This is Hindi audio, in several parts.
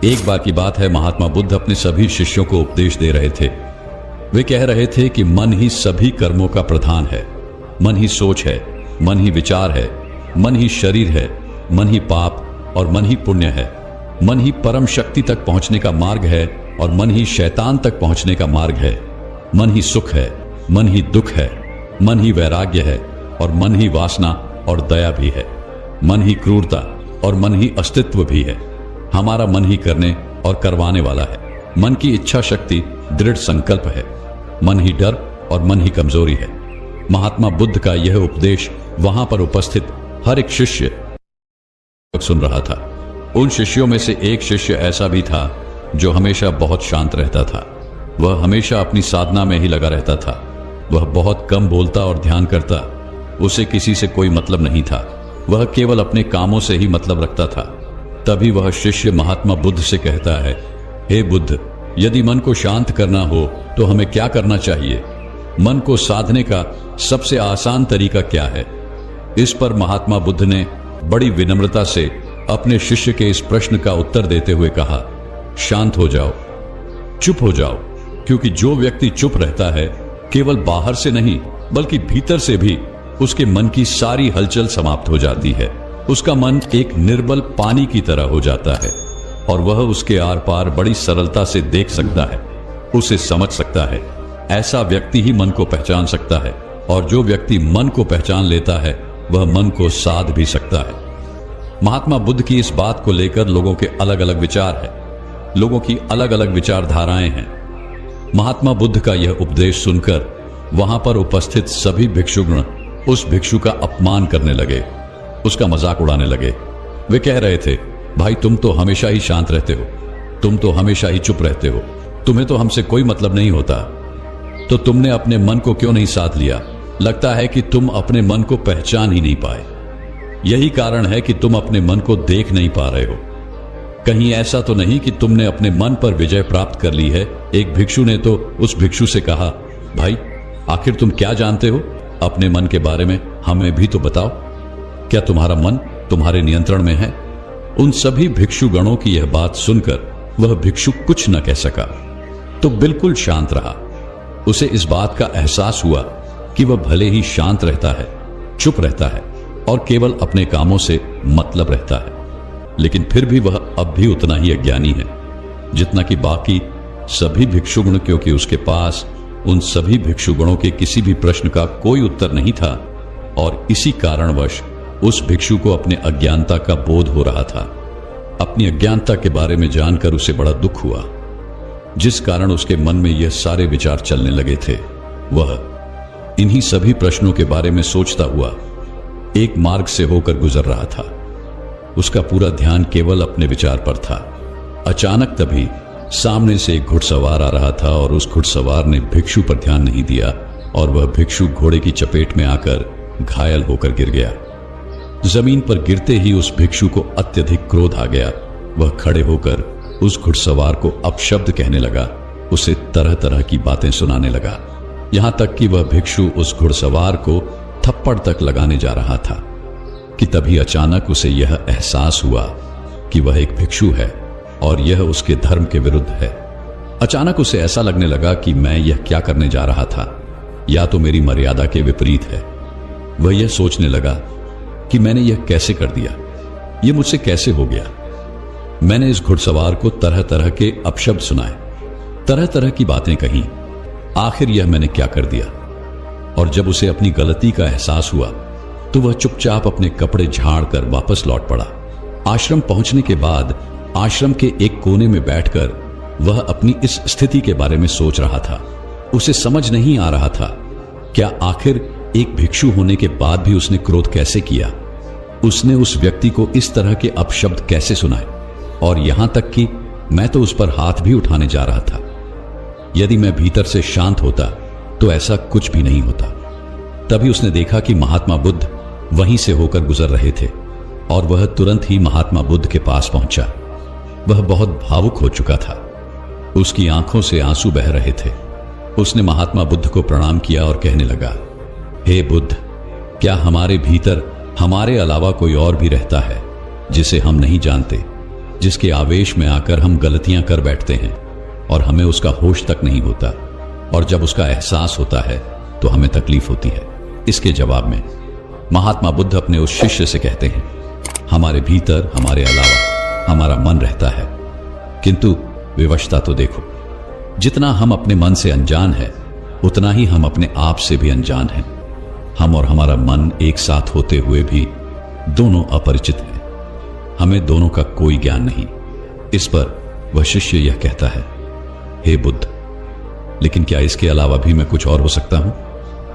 एक बार की बात है, महात्मा बुद्ध अपने सभी शिष्यों को उपदेश दे रहे थे। वे कह रहे थे कि मन ही सभी कर्मों का प्रधान है। मन ही सोच है, मन ही विचार है, मन ही शरीर है, मन ही पाप और मन ही पुण्य है। मन ही परम शक्ति तक पहुंचने का मार्ग है और मन ही शैतान तक पहुंचने का मार्ग है। मन ही सुख है, मन ही दुख है, मन ही वैराग्य है और मन ही वासना और दया भी है। मन ही क्रूरता और मन ही अस्तित्व भी है। हमारा मन ही करने और करवाने वाला है। मन की इच्छा शक्ति दृढ़ संकल्प है। मन ही डर और मन ही कमजोरी है। महात्मा बुद्ध का यह उपदेश वहां पर उपस्थित हर एक शिष्य सुन रहा था। उन शिष्यों में से एक शिष्य ऐसा भी था जो हमेशा बहुत शांत रहता था। वह हमेशा अपनी साधना में ही लगा रहता था। वह बहुत कम बोलता और ध्यान करता। उसे किसी से कोई मतलब नहीं था। वह केवल अपने कामों से ही मतलब रखता था। तभी वह शिष्य महात्मा बुद्ध से कहता है, हे बुद्ध, यदि मन को शांत करना हो तो हमें क्या करना चाहिए? मन को साधने का सबसे आसान तरीका क्या है? इस पर महात्मा बुद्ध ने बड़ी विनम्रता से अपने शिष्य के इस प्रश्न का उत्तर देते हुए कहा, शांत हो जाओ, चुप हो जाओ, क्योंकि जो व्यक्ति चुप रहता है केवल बाहर से नहीं बल्कि भीतर से भी उसके मन की सारी हलचल समाप्त हो जाती है। उसका मन एक निर्बल पानी की तरह हो जाता है और वह उसके आर पार बड़ी सरलता से देख सकता है, उसे समझ सकता है। ऐसा व्यक्ति ही मन को पहचान सकता है और जो व्यक्ति मन को पहचान लेता है वह मन को साध भी सकता है। महात्मा बुद्ध की इस बात को लेकर लोगों के अलग अलग विचार है, लोगों की अलग अलग विचारधाराएं हैं। महात्मा बुद्ध का यह उपदेश सुनकर वहां पर उपस्थित सभी भिक्षुगण उस भिक्षु का अपमान करने लगे, उसका मजाक उड़ाने लगे। वे कह रहे थे, भाई तुम तो हमेशा ही शांत रहते हो, तुम तो हमेशा ही चुप रहते हो, तुम्हें तो हमसे कोई मतलब नहीं होता, तो तुमने अपने मन को क्यों नहीं साध लिया? लगता है कि तुम अपने मन को पहचान ही नहीं पाए। यही कारण है कि तुम अपने मन को देख नहीं पा रहे हो। कहीं ऐसा तो नहीं कि तुमने अपने मन पर विजय प्राप्त कर ली है? एक भिक्षु ने तो उस भिक्षु से कहा, भाई आखिर तुम क्या जानते हो अपने मन के बारे में? हमें भी तो बताओ, क्या तुम्हारा मन तुम्हारे नियंत्रण में है? उन सभी भिक्षुगणों की यह बात सुनकर वह भिक्षु कुछ न कह सका, तो बिल्कुल शांत रहा। उसे इस बात का एहसास हुआ कि वह भले ही शांत रहता है, चुप रहता है और केवल अपने कामों से मतलब रहता है, लेकिन फिर भी वह अब भी उतना ही अज्ञानी है जितना कि बाकी सभी भिक्षुगण, क्योंकि उसके पास उन सभी भिक्षुगणों के किसी भी प्रश्न का कोई उत्तर नहीं था और इसी कारणवश उस भिक्षु को अपने अज्ञानता का बोध हो रहा था। अपनी अज्ञानता के बारे में जानकर उसे बड़ा दुख हुआ, जिस कारण उसके मन में यह सारे विचार चलने लगे थे। वह इन्हीं सभी प्रश्नों के बारे में सोचता हुआ एक मार्ग से होकर गुजर रहा था। उसका पूरा ध्यान केवल अपने विचार पर था। अचानक तभी सामने से एक घुड़सवार आ रहा था और उस घुड़सवार ने भिक्षु पर ध्यान नहीं दिया और वह भिक्षु घोड़े की चपेट में आकर घायल होकर गिर गया। जमीन पर गिरते ही उस भिक्षु को अत्यधिक क्रोध आ गया। वह खड़े होकर उस घुड़सवार को अपशब्द कहने लगा, उसे तरह तरह की बातें सुनाने लगा, यहां तक कि वह भिक्षु उस घुड़सवार को थप्पड़ तक लगाने जा रहा था कि तभी अचानक उसे यह एहसास हुआ कि वह एक भिक्षु है और यह उसके धर्म के विरुद्ध है। अचानक उसे ऐसा लगने लगा कि मैं यह क्या करने जा रहा था, या तो मेरी मर्यादा के विपरीत है। वह यह सोचने लगा कि मैंने यह कैसे कर दिया, यह मुझसे कैसे हो गया। मैंने इस घुड़सवार को तरह तरह के अपशब्द सुनाए, तरह तरह की बातें कही, आखिर यह मैंने क्या कर दिया। और जब उसे अपनी गलती का एहसास हुआ तो वह चुपचाप अपने कपड़े झाड़कर वापस लौट पड़ा। आश्रम पहुंचने के बाद आश्रम के एक कोने में बैठकर वह अपनी इस स्थिति के बारे में सोच रहा था। उसे समझ नहीं आ रहा था, क्या आखिर एक भिक्षु होने के बाद भी उसने क्रोध कैसे किया? उसने उस व्यक्ति को इस तरह के अपशब्द कैसे सुनाए? और यहां तक कि मैं तो उस पर हाथ भी उठाने जा रहा था। यदि मैं भीतर से शांत होता तो ऐसा कुछ भी नहीं होता। तभी उसने देखा कि महात्मा बुद्ध वहीं से होकर गुजर रहे थे और वह तुरंत ही महात्मा बुद्ध के पास पहुंचा। वह बहुत भावुक हो चुका था, उसकी आंखों से आंसू बह रहे थे। उसने महात्मा बुद्ध को प्रणाम किया और कहने लगा, हे बुद्ध, क्या हमारे भीतर हमारे अलावा कोई और भी रहता है जिसे हम नहीं जानते? जिसके आवेश में आकर हम गलतियां कर बैठते हैं और हमें उसका होश तक नहीं होता, और जब उसका एहसास होता है तो हमें तकलीफ होती है। इसके जवाब में महात्मा बुद्ध अपने उस शिष्य से कहते हैं, हमारे भीतर हमारे अलावा हमारा मन रहता है, किंतु विवशता तो देखो। जितना हम अपने मन से अनजान है उतना ही हम अपने आप से भी अनजान हैं। हम और हमारा मन एक साथ होते हुए भी दोनों अपरिचित हैं। हमें दोनों का कोई ज्ञान नहीं। इस पर वह शिष्य यह कहता है, हे बुद्ध, लेकिन क्या इसके अलावा भी मैं कुछ और हो सकता हूं?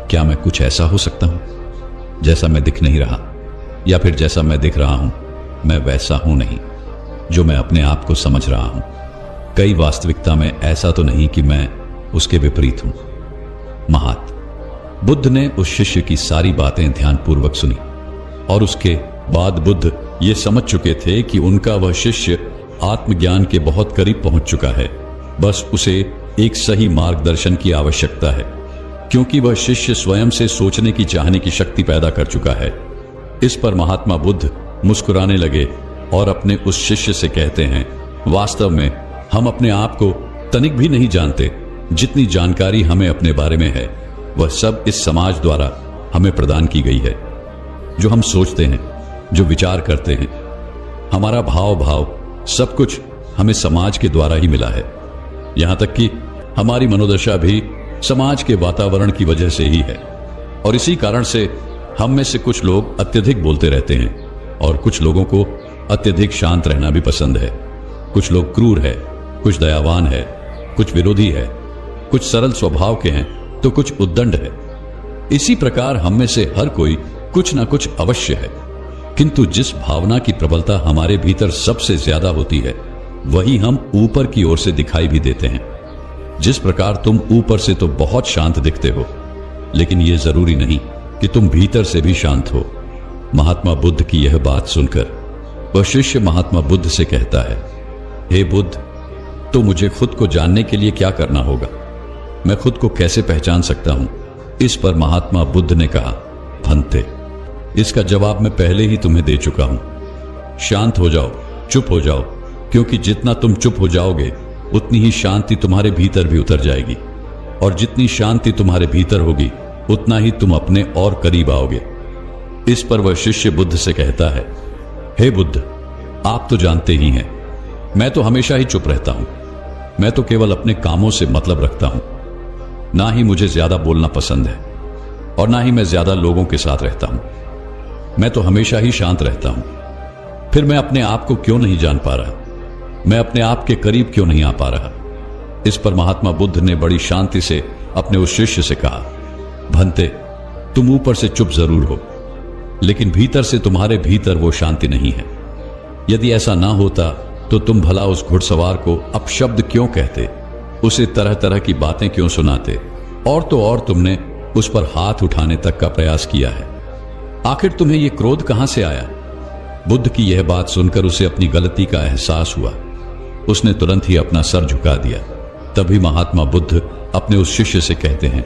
क्या मैं कुछ ऐसा हो सकता हूं जैसा मैं दिख नहीं रहा, या फिर जैसा मैं दिख रहा हूं मैं वैसा हूं नहीं जो मैं अपने आप को समझ रहा हूं? कई वास्तविकता में ऐसा तो नहीं कि मैं उसके विपरीत हूं। बुद्ध ने उस शिष्य की सारी बातें ध्यानपूर्वक सुनी और उसके बाद बुद्ध ये समझ चुके थे कि उनका वह शिष्य आत्मज्ञान के बहुत करीब पहुंच चुका है। बस उसे एक सही मार्गदर्शन की आवश्यकता है, क्योंकि वह शिष्य स्वयं से सोचने की चाहने की शक्ति पैदा कर चुका है। इस पर महात्मा बुद्ध मुस्कुराने लगे और अपने उस शिष्य से कहते हैं, वास्तव में हम अपने आप को तनिक भी नहीं जानते। जितनी जानकारी हमें अपने बारे में है वह सब इस समाज द्वारा हमें प्रदान की गई है। जो हम सोचते हैं, जो विचार करते हैं, हमारा भाव सब कुछ हमें समाज के द्वारा ही मिला है। यहां तक कि हमारी मनोदशा भी समाज के वातावरण की वजह से ही है। और इसी कारण से हम में से कुछ लोग अत्यधिक बोलते रहते हैं और कुछ लोगों को अत्यधिक शांत रहना भी पसंद है। कुछ लोग क्रूर है, कुछ दयावान है, कुछ विरोधी है, कुछ सरल स्वभाव के हैं तो कुछ उद्दंड है। इसी प्रकार हम में से हर कोई कुछ ना कुछ अवश्य है, किंतु जिस भावना की प्रबलता हमारे भीतर सबसे ज्यादा होती है वही हम ऊपर की ओर से दिखाई भी देते हैं। जिस प्रकार तुम ऊपर से तो बहुत शांत दिखते हो, लेकिन यह जरूरी नहीं कि तुम भीतर से भी शांत हो। महात्मा बुद्ध की यह बात सुनकर वह शिष्य महात्मा बुद्ध से कहता है, हे बुद्ध, तो मुझे खुद को जानने के लिए क्या करना होगा? मैं खुद को कैसे पहचान सकता हूं? इस पर महात्मा बुद्ध ने कहा, भंते, इसका जवाब मैं पहले ही तुम्हें दे चुका हूं। शांत हो जाओ, चुप हो जाओ, क्योंकि जितना तुम चुप हो जाओगे उतनी ही शांति तुम्हारे भीतर भी उतर जाएगी, और जितनी शांति तुम्हारे भीतर होगी उतना ही तुम अपने और करीब आओगे। इस पर वह शिष्य बुद्ध से कहता है, हे बुद्ध, आप तो जानते ही हैं मैं तो हमेशा ही चुप रहता हूं। मैं तो केवल अपने कामों से मतलब रखता हूं। ना ही मुझे ज्यादा बोलना पसंद है और ना ही मैं ज्यादा लोगों के साथ रहता हूं। मैं तो हमेशा ही शांत रहता हूं। फिर मैं अपने आप को क्यों नहीं जान पा रहा? मैं अपने आप के करीब क्यों नहीं आ पा रहा? इस पर महात्मा बुद्ध ने बड़ी शांति से अपने उस शिष्य से कहा, भंते, तुम ऊपर से चुप जरूर हो, लेकिन भीतर से तुम्हारे भीतर वो शांति नहीं है। यदि ऐसा ना होता तो तुम भला उस घुड़सवार को अपशब्द क्यों कहते, उसे तरह तरह की बातें क्यों सुनाते, और तो और तुमने उस पर हाथ उठाने तक का प्रयास किया है। आखिर तुम्हें यह क्रोध कहां से आया? बुद्ध की यह बात सुनकर उसे अपनी गलती का एहसास हुआ। उसने तुरंत ही अपना सर झुका दिया। तभी महात्मा बुद्ध अपने उस शिष्य से कहते हैं,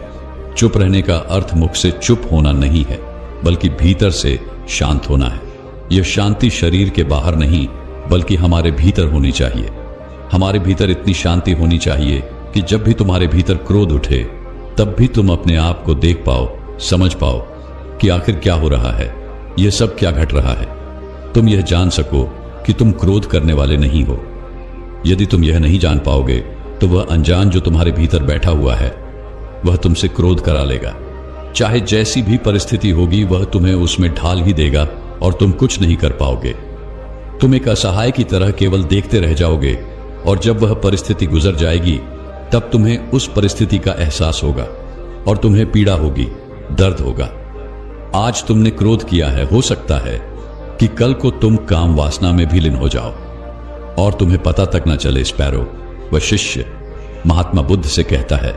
चुप रहने का अर्थ मुख से चुप होना नहीं है, बल्कि भीतर से शांत होना है। यह शांति शरीर के बाहर नहीं बल्कि हमारे भीतर होनी चाहिए। हमारे भीतर इतनी शांति होनी चाहिए कि जब भी तुम्हारे भीतर क्रोध उठे तब भी तुम अपने आप को देख पाओ, समझ पाओ कि आखिर क्या हो रहा है, यह सब क्या घट रहा है। तुम यह जान सको कि तुम क्रोध करने वाले नहीं हो। यदि तुम यह नहीं जान पाओगे तो वह अनजान जो तुम्हारे भीतर बैठा हुआ है वह तुमसे क्रोध करा लेगा। चाहे जैसी भी परिस्थिति होगी वह तुम्हें उसमें ढाल ही देगा और तुम कुछ नहीं कर पाओगे। तुम एक असहाय की तरह केवल देखते रह जाओगे, और जब वह परिस्थिति गुजर जाएगी तब तुम्हें उस परिस्थिति का एहसास होगा और तुम्हें पीड़ा होगी, दर्द होगा। आज तुमने क्रोध किया है, हो सकता है कि कल को तुम काम वासना में भी लीन हो जाओ और तुम्हें पता तक न चले। स्पैरो, वह शिष्य महात्मा बुद्ध से कहता है,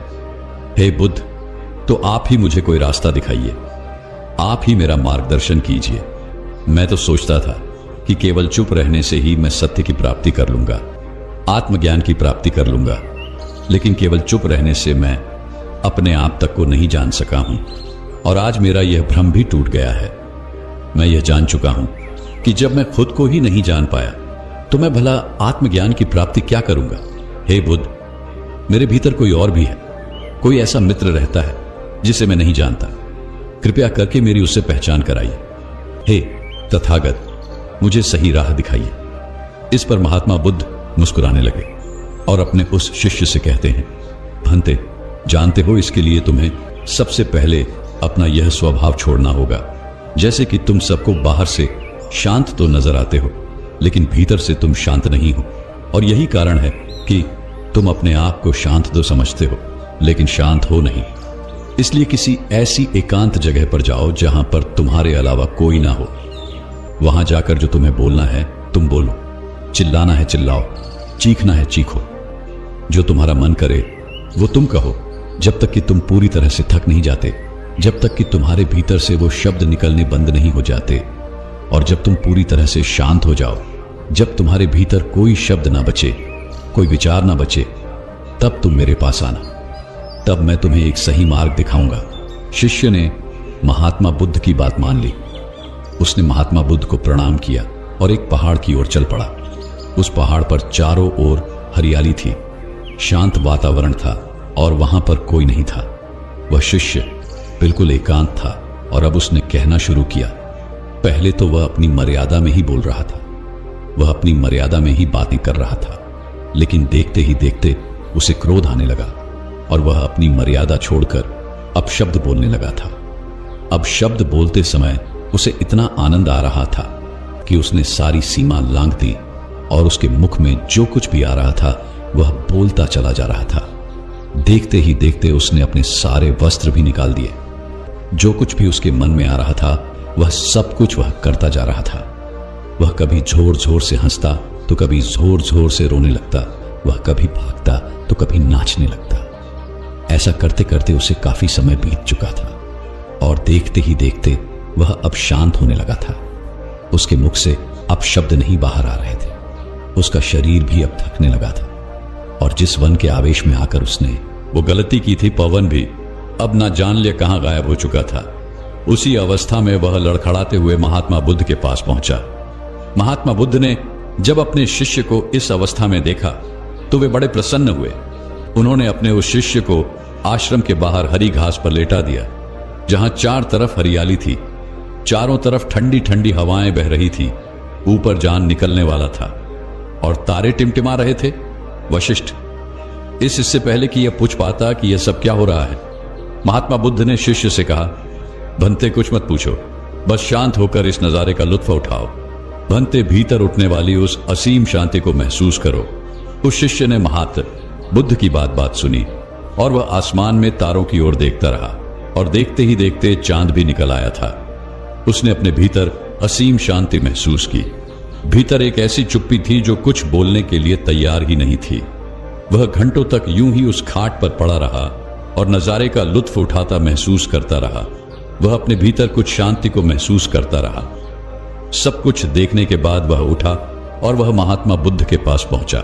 हे बुद्ध, तो आप ही मुझे कोई रास्ता दिखाइए, आप ही मेरा मार्गदर्शन कीजिए। मैं तो सोचता था कि केवल चुप रहने से ही मैं सत्य की प्राप्ति कर लूंगा, आत्मज्ञान की प्राप्ति कर लूंगा, लेकिन केवल चुप रहने से मैं अपने आप तक को नहीं जान सका हूं, और आज मेरा यह भ्रम भी टूट गया है। मैं यह जान चुका हूं कि जब मैं खुद को ही नहीं जान पाया तो मैं भला आत्मज्ञान की प्राप्ति क्या करूंगा? हे बुद्ध, मेरे भीतर कोई और भी है, कोई ऐसा मित्र रहता है जिसे मैं नहीं जानता। कृपया करके मेरी उससे पहचान कराइए। हे तथागत, मुझे सही राह दिखाइए। इस पर महात्मा बुद्ध मुस्कुराने लगे और अपने उस शिष्य से कहते हैं, भंते, जानते हो इसके लिए तुम्हें सबसे पहले अपना यह स्वभाव छोड़ना होगा। जैसे कि तुम सबको बाहर से शांत तो नजर आते हो, लेकिन भीतर से तुम शांत नहीं हो। और यही कारण है कि तुम अपने आप को शांत तो समझते हो, लेकिन शांत हो नहीं। इसलिए किसी ऐसी एकांत जगह पर जाओ जहां पर तुम्हारे अलावा कोई ना हो। वहां जाकर जो तुम्हें बोलना है तुम बोलो, चिल्लाना है चिल्लाओ, चीखना है चीखो। जो तुम्हारा मन करे वो तुम कहो, जब तक कि तुम पूरी तरह से थक नहीं जाते, जब तक कि तुम्हारे भीतर से वो शब्द निकलने बंद नहीं हो जाते। और जब तुम पूरी तरह से शांत हो जाओ, जब तुम्हारे भीतर कोई शब्द ना बचे, कोई विचार ना बचे, तब तुम मेरे पास आना। तब मैं तुम्हें एक सही मार्ग दिखाऊंगा। शिष्य ने महात्मा बुद्ध की बात मान ली। उसने महात्मा बुद्ध को प्रणाम किया और एक पहाड़ की ओर चल पड़ा। उस पहाड़ पर चारों ओर हरियाली थी, शांत वातावरण था और वहां पर कोई नहीं था। वह शिष्य बिल्कुल एकांत था और अब उसने कहना शुरू किया। पहले तो वह अपनी मर्यादा में ही बोल रहा था, वह अपनी मर्यादा में ही बातें कर रहा था, लेकिन देखते ही देखते उसे क्रोध आने लगा और वह अपनी मर्यादा छोड़कर अब शब्द बोलने लगा था। अब शब्द बोलते समय उसे इतना आनंद आ रहा था कि उसने सारी सीमा लांघ दी और उसके मुख में जो कुछ भी आ रहा था वह बोलता चला जा रहा था। देखते ही देखते उसने अपने सारे वस्त्र भी निकाल दिए। जो कुछ भी उसके मन में आ रहा था वह सब कुछ वह करता जा रहा था। वह कभी जोर जोर से हंसता तो कभी जोर जोर से रोने लगता, वह कभी भागता तो कभी नाचने लगता। ऐसा करते करते उसे काफी समय बीत चुका था और देखते ही देखते वह अब शांत होने लगा था। उसके मुख से अब शब्द नहीं बाहर आ रहे थे। उसका शरीर भी अब थकने लगा था और जिस वन के आवेश में आकर उसने वो गलती की थी, पवन भी अब ना जान ले कहां गायब हो चुका था। उसी अवस्था में वह लड़खड़ाते हुए महात्मा बुद्ध के पास पहुंचा। महात्मा बुद्ध ने जब अपने शिष्य को इस अवस्था में देखा तो वे बड़े प्रसन्न हुए। उन्होंने अपने उस शिष्य को आश्रम के बाहर हरी घास पर लेटा दिया, जहां चार तरफ हरियाली थी, चारों तरफ ठंडी ठंडी हवाएं बह रही थी, ऊपर जान निकलने वाला था और तारे टिमटिमा रहे थे। वशिष्ठ, इससे पहले कि यह पूछ पाता कि यह सब क्या हो रहा है, महात्मा बुद्ध ने शिष्य से कहा, भंते कुछ मत पूछो, बस शांत होकर इस नजारे का लुत्फ उठाओ। भंते, भीतर उठने वाली उस असीम शांति को महसूस करो। उस शिष्य ने महात्मा बुद्ध की बात सुनी और वह आसमान में तारों की ओर देखता रहा और देखते ही देखते चांद भी निकल आया था। उसने अपने भीतर असीम शांति महसूस की। भीतर एक ऐसी चुप्पी थी जो कुछ बोलने के लिए तैयार ही नहीं थी। वह घंटों तक यूं ही उस खाट पर पड़ा रहा और नजारे का लुत्फ उठाता महसूस करता रहा। वह अपने भीतर कुछ शांति को महसूस करता रहा। सब कुछ देखने के बाद वह उठा और वह महात्मा बुद्ध के पास पहुंचा।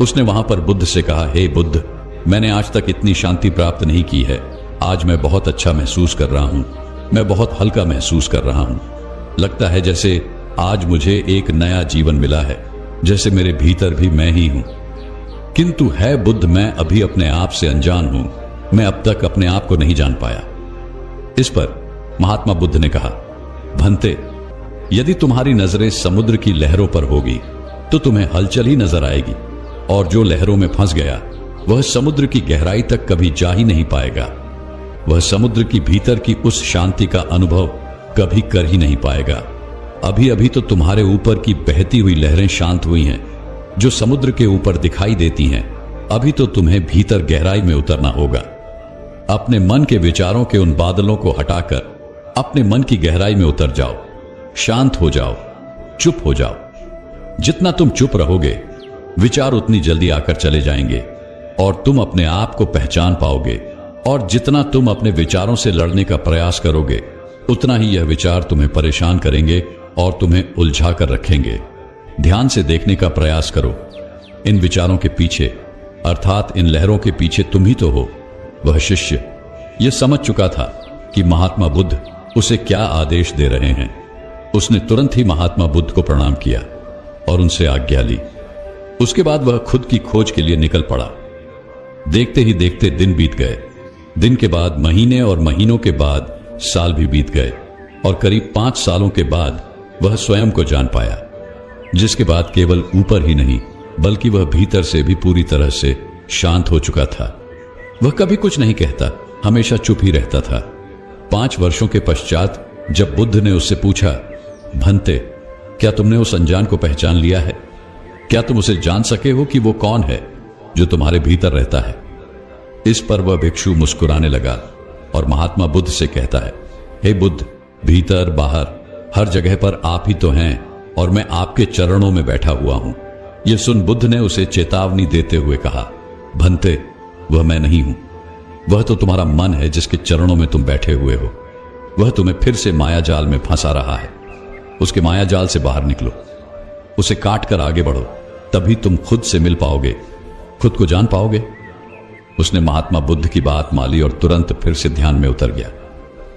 उसने वहां पर बुद्ध से कहा, हे बुद्ध, मैंने आज तक इतनी शांति प्राप्त नहीं की है। आज मैं बहुत अच्छा महसूस कर रहा हूं, मैं बहुत हल्का महसूस कर रहा हूं। लगता है जैसे आज मुझे एक नया जीवन मिला है, जैसे मेरे भीतर भी मैं ही हूं। किंतु है बुद्ध, मैं अभी अपने आप से अनजान हूं, मैं अब तक अपने आप को नहीं जान पाया। इस पर महात्मा बुद्ध ने कहा, भंते, यदि तुम्हारी नजरें समुद्र की लहरों पर होगी तो तुम्हें हलचल ही नजर आएगी, और जो लहरों में फंस गया वह समुद्र की गहराई तक कभी जा ही नहीं पाएगा। वह समुद्र की भीतर की उस शांति का अनुभव कभी कर ही नहीं पाएगा। अभी अभी तो तुम्हारे ऊपर की बहती हुई लहरें शांत हुई हैं, जो समुद्र के ऊपर दिखाई देती हैं। अभी तो तुम्हें भीतर गहराई में उतरना होगा। अपने मन के विचारों के उन बादलों को हटाकर अपने मन की गहराई में उतर जाओ, शांत हो जाओ, चुप हो जाओ। जितना तुम चुप रहोगे, विचार उतनी जल्दी आकर चले जाएंगे और तुम अपने आप को पहचान पाओगे। और जितना तुम अपने विचारों से लड़ने का प्रयास करोगे, उतना ही यह विचार तुम्हें परेशान करेंगे और तुम्हें उलझा कर रखेंगे। ध्यान से देखने का प्रयास करो। इन विचारों के पीछे, अर्थात इन लहरों के पीछे तुम ही तो हो। वह शिष्य यह समझ चुका था कि महात्मा बुद्ध उसे क्या आदेश दे रहे हैं। उसने तुरंत ही महात्मा बुद्ध को प्रणाम किया और उनसे आज्ञा ली। उसके बाद वह खुद की खोज के लिए निकल पड़ा। देखते ही देखते दिन बीत गए। दिन के बाद महीने और महीनों के बाद साल भी बीत गए और करीब 5 सालों के बाद वह स्वयं को जान पाया, जिसके बाद केवल ऊपर ही नहीं बल्कि वह भीतर से भी पूरी तरह से शांत हो चुका था। वह कभी कुछ नहीं कहता, हमेशा चुप ही रहता था। 5 वर्षों के पश्चात जब बुद्ध ने उससे पूछा, भंते, क्या तुमने उस अनजान को पहचान लिया है? क्या तुम उसे जान सके हो कि वो कौन है जो तुम्हारे भीतर रहता है? इस पर वह भिक्षु मुस्कुराने लगा और महात्मा बुद्ध से कहता है, हे बुद्ध, भीतर बाहर हर जगह पर आप ही तो हैं और मैं आपके चरणों में बैठा हुआ हूं। यह सुन बुद्ध ने उसे चेतावनी देते हुए कहा, भंते, वह मैं नहीं हूं। वह तो तुम्हारा मन है जिसके चरणों में तुम बैठे हुए हो। वह तुम्हें फिर से माया जाल में फंसा रहा है। उसके माया जाल से बाहर निकलो, उसे काट कर आगे बढ़ो, तभी तुम खुद से मिल पाओगे, खुद को जान पाओगे। उसने महात्मा बुद्ध की बात मानी और तुरंत फिर से ध्यान में उतर गया।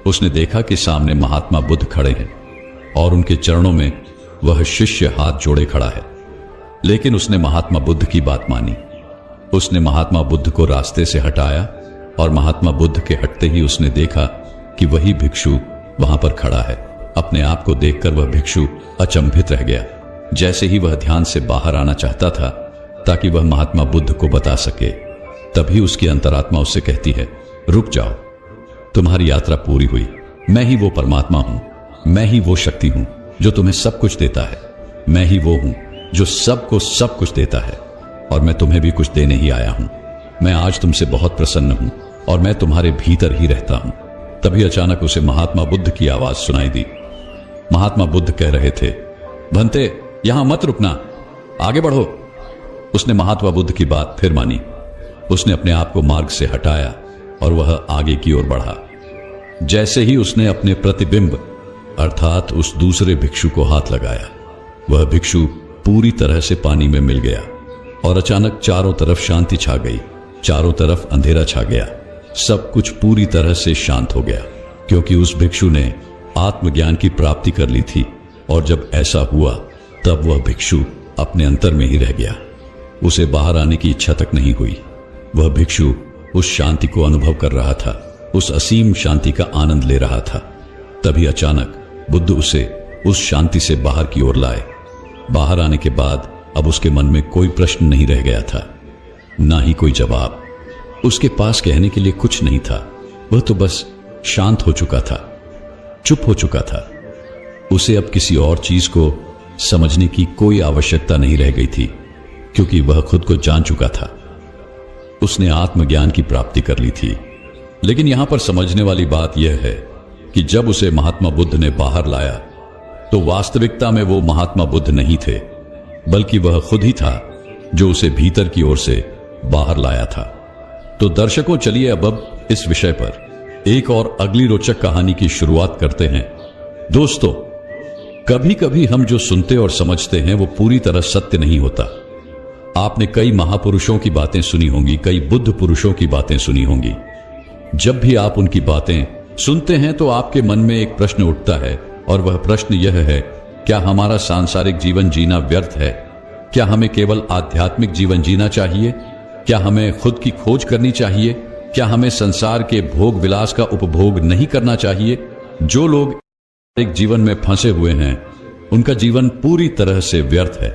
उसने देखा कि सामने महात्मा बुद्ध खड़े हैं और उनके चरणों में वह शिष्य हाथ जोड़े खड़ा है। लेकिन उसने महात्मा बुद्ध की बात मानी। उसने महात्मा बुद्ध को रास्ते से हटाया और महात्मा बुद्ध के हटते ही उसने देखा कि वही भिक्षु वहां पर खड़ा है। अपने आप को देखकर वह भिक्षु अचंभित रह गया। जैसे ही वह ध्यान से बाहर आना चाहता था ताकि वह महात्मा बुद्ध को बता सके, तभी उसकी अंतरात्मा उससे कहती है, रुक जाओ, तुम्हारी यात्रा पूरी हुई। मैं ही वो परमात्मा हूं, मैं ही वो शक्ति हूं जो तुम्हें सब कुछ देता है। मैं ही वो हूं जो सबको सब कुछ देता है और मैं तुम्हें भी कुछ देने ही आया हूं। मैं आज तुमसे बहुत प्रसन्न हूं और मैं तुम्हारे भीतर ही रहता हूं। तभी अचानक उसे महात्मा बुद्ध की आवाज सुनाई दी। महात्मा बुद्ध कह रहे थे, भंते, यहां मत रुकना, आगे बढ़ो। उसने महात्मा बुद्ध की बात फिर मानी। उसने अपने आप को मार्ग से हटाया और वह आगे की ओर बढ़ा। जैसे ही उसने अपने प्रतिबिंब अर्थात उस दूसरे भिक्षु को हाथ लगाया, वह भिक्षु पूरी तरह से पानी में मिल गया और अचानक चारों तरफ शांति छा गई। चारों तरफ अंधेरा छा गया। सब कुछ पूरी तरह से शांत हो गया, क्योंकि उस भिक्षु ने आत्मज्ञान की प्राप्ति कर ली थी। और जब ऐसा हुआ तब वह भिक्षु अपने अंतर में ही रह गया। उसे बाहर आने की इच्छा तक नहीं हुई। वह भिक्षु उस शांति को अनुभव कर रहा था, उस असीम शांति का आनंद ले रहा था। तभी अचानक बुद्ध उसे उस शांति से बाहर की ओर लाए। बाहर आने के बाद अब उसके मन में कोई प्रश्न नहीं रह गया था, ना ही कोई जवाब। उसके पास कहने के लिए कुछ नहीं था। वह तो बस शांत हो चुका था, चुप हो चुका था। उसे अब किसी और चीज को समझने की कोई आवश्यकता नहीं रह गई थी, क्योंकि वह खुद को जान चुका था। उसने आत्मज्ञान की प्राप्ति कर ली थी। लेकिन यहां पर समझने वाली बात यह है कि जब उसे महात्मा बुद्ध ने बाहर लाया तो वास्तविकता में वो महात्मा बुद्ध नहीं थे, बल्कि वह खुद ही था जो उसे भीतर की ओर से बाहर लाया था। तो दर्शकों, चलिए अब इस विषय पर एक और अगली रोचक कहानी की शुरुआत करते हैं। दोस्तों, कभी कभी हम जो सुनते और समझते हैं वो पूरी तरह सत्य नहीं होता। आपने कई महापुरुषों की बातें सुनी होंगी, कई बुद्ध पुरुषों की बातें सुनी होंगी। जब भी आप उनकी बातें सुनते हैं तो आपके मन में एक प्रश्न उठता है, और वह प्रश्न यह है, क्या हमारा सांसारिक जीवन जीना व्यर्थ है? क्या हमें केवल आध्यात्मिक जीवन जीना चाहिए? क्या हमें खुद की खोज करनी चाहिए? क्या हमें संसार के भोग विलास का उपभोग नहीं करना चाहिए? जो लोग एक जीवन में फंसे हुए हैं, उनका जीवन पूरी तरह से व्यर्थ है।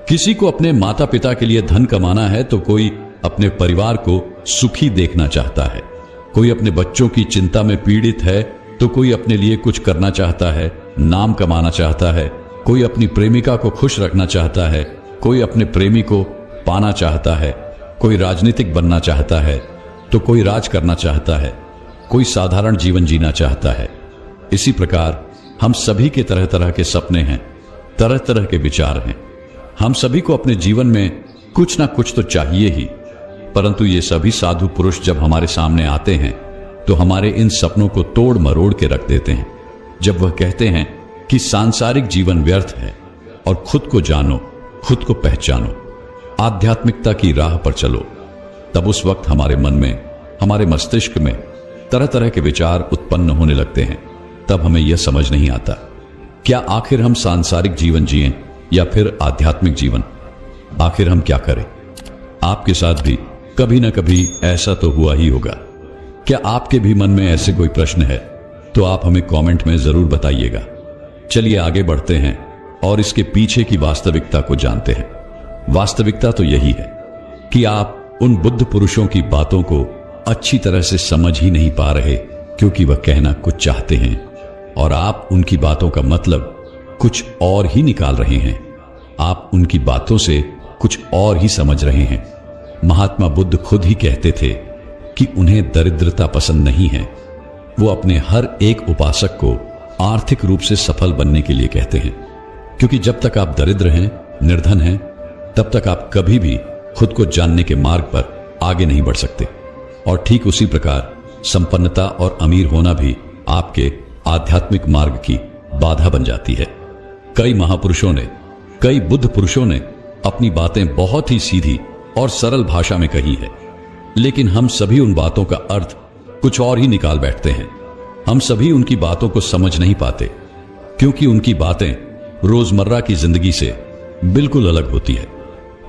किसी को अपने माता पिता के लिए धन कमाना है तो कोई अपने परिवार को सुखी देखना चाहता है। कोई अपने बच्चों की चिंता में पीड़ित है तो कोई अपने लिए कुछ करना चाहता है, नाम कमाना चाहता है। कोई अपनी प्रेमिका को खुश रखना चाहता है, कोई अपने प्रेमी को पाना चाहता है। कोई राजनीतिक बनना चाहता है तो कोई राज करना चाहता है। कोई साधारण जीवन जीना चाहता है। इसी प्रकार हम सभी के तरह तरह के सपने हैं, तरह तरह के विचार हैं। हम सभी को अपने जीवन में कुछ ना कुछ तो चाहिए ही, परंतु ये सभी साधु पुरुष जब हमारे सामने आते हैं तो हमारे इन सपनों को तोड़ मरोड़ के रख देते हैं। जब वह कहते हैं कि सांसारिक जीवन व्यर्थ है और खुद को जानो, खुद को पहचानो, आध्यात्मिकता की राह पर चलो, तब उस वक्त हमारे मन में, हमारे मस्तिष्क में तरह तरह के विचार उत्पन्न होने लगते हैं। तब हमें यह समझ नहीं आता, क्या आखिर हम सांसारिक जीवन जिएं या फिर आध्यात्मिक जीवन? आखिर हम क्या करें? आपके साथ भी कभी ना कभी ऐसा तो हुआ ही होगा। क्या आपके भी मन में ऐसे कोई प्रश्न है तो आप हमें कमेंट में जरूर बताइएगा। चलिए आगे बढ़ते हैं और इसके पीछे की वास्तविकता को जानते हैं। वास्तविकता तो यही है कि आप उन बुद्ध पुरुषों की बातों को अच्छी तरह से समझ ही नहीं पा रहे, क्योंकि वह कहना कुछ चाहते हैं और आप उनकी बातों का मतलब कुछ और ही निकाल रहे हैं। आप उनकी बातों से कुछ और ही समझ रहे हैं। महात्मा बुद्ध खुद ही कहते थे कि उन्हें दरिद्रता पसंद नहीं है। वो अपने हर एक उपासक को आर्थिक रूप से सफल बनने के लिए कहते हैं, क्योंकि जब तक आप दरिद्र हैं, निर्धन हैं, तब तक आप कभी भी खुद को जानने के मार्ग पर आगे नहीं बढ़ सकते। और ठीक उसी प्रकार संपन्नता और अमीर होना भी आपके आध्यात्मिक मार्ग की बाधा बन जाती है। कई महापुरुषों ने, कई बुद्ध पुरुषों ने अपनी बातें बहुत ही सीधी और सरल भाषा में कही है, लेकिन हम सभी उन बातों का अर्थ कुछ और ही निकाल बैठते हैं। हम सभी उनकी बातों को समझ नहीं पाते, क्योंकि उनकी बातें रोजमर्रा की जिंदगी से बिल्कुल अलग होती है।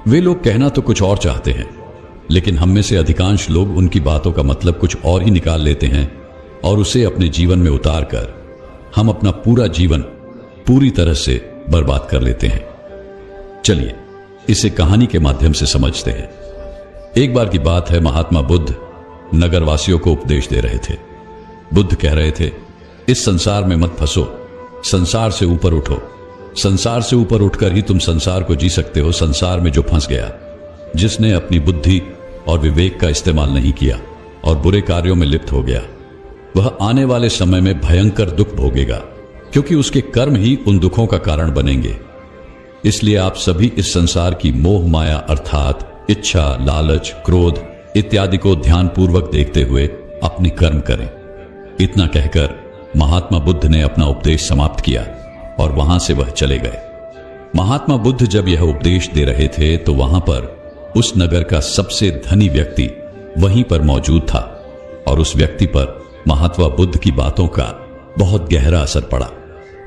वे लोग कहना तो कुछ और चाहते हैं, लेकिन हम में से अधिकांश लोग उनकी बातों का मतलब कुछ और ही निकाल लेते हैं और उसे अपने जीवन में उतार कर हम अपना पूरा जीवन पूरी तरह से बर्बाद कर लेते हैं। चलिए इसे कहानी के माध्यम से समझते हैं। एक बार की बात है, महात्मा बुद्ध नगरवासियों को उपदेश दे रहे थे। बुद्ध कह रहे थे, इस संसार में मत फंसो, संसार से ऊपर उठो। संसार से ऊपर उठकर ही तुम संसार को जी सकते हो। संसार में जो फंस गया, जिसने अपनी बुद्धि और विवेक का इस्तेमाल नहीं किया और बुरे कार्यों में लिप्त हो गया, वह आने वाले समय में भयंकर दुख भोगेगा, क्योंकि उसके कर्म ही उन दुखों का कारण बनेंगे। इसलिए आप सभी इस संसार की मोह माया अर्थात इच्छा, लालच, क्रोध इत्यादि को ध्यानपूर्वक देखते हुए अपने कर्म करें। इतना कहकर महात्मा बुद्ध ने अपना उपदेश समाप्त किया और वहां से वह चले गए। महात्मा बुद्ध जब यह उपदेश दे रहे थे तो वहां पर उस नगर का सबसे धनी व्यक्ति वहीं पर मौजूद था और उस व्यक्ति पर महात्मा बुद्ध की बातों का बहुत गहरा असर पड़ा।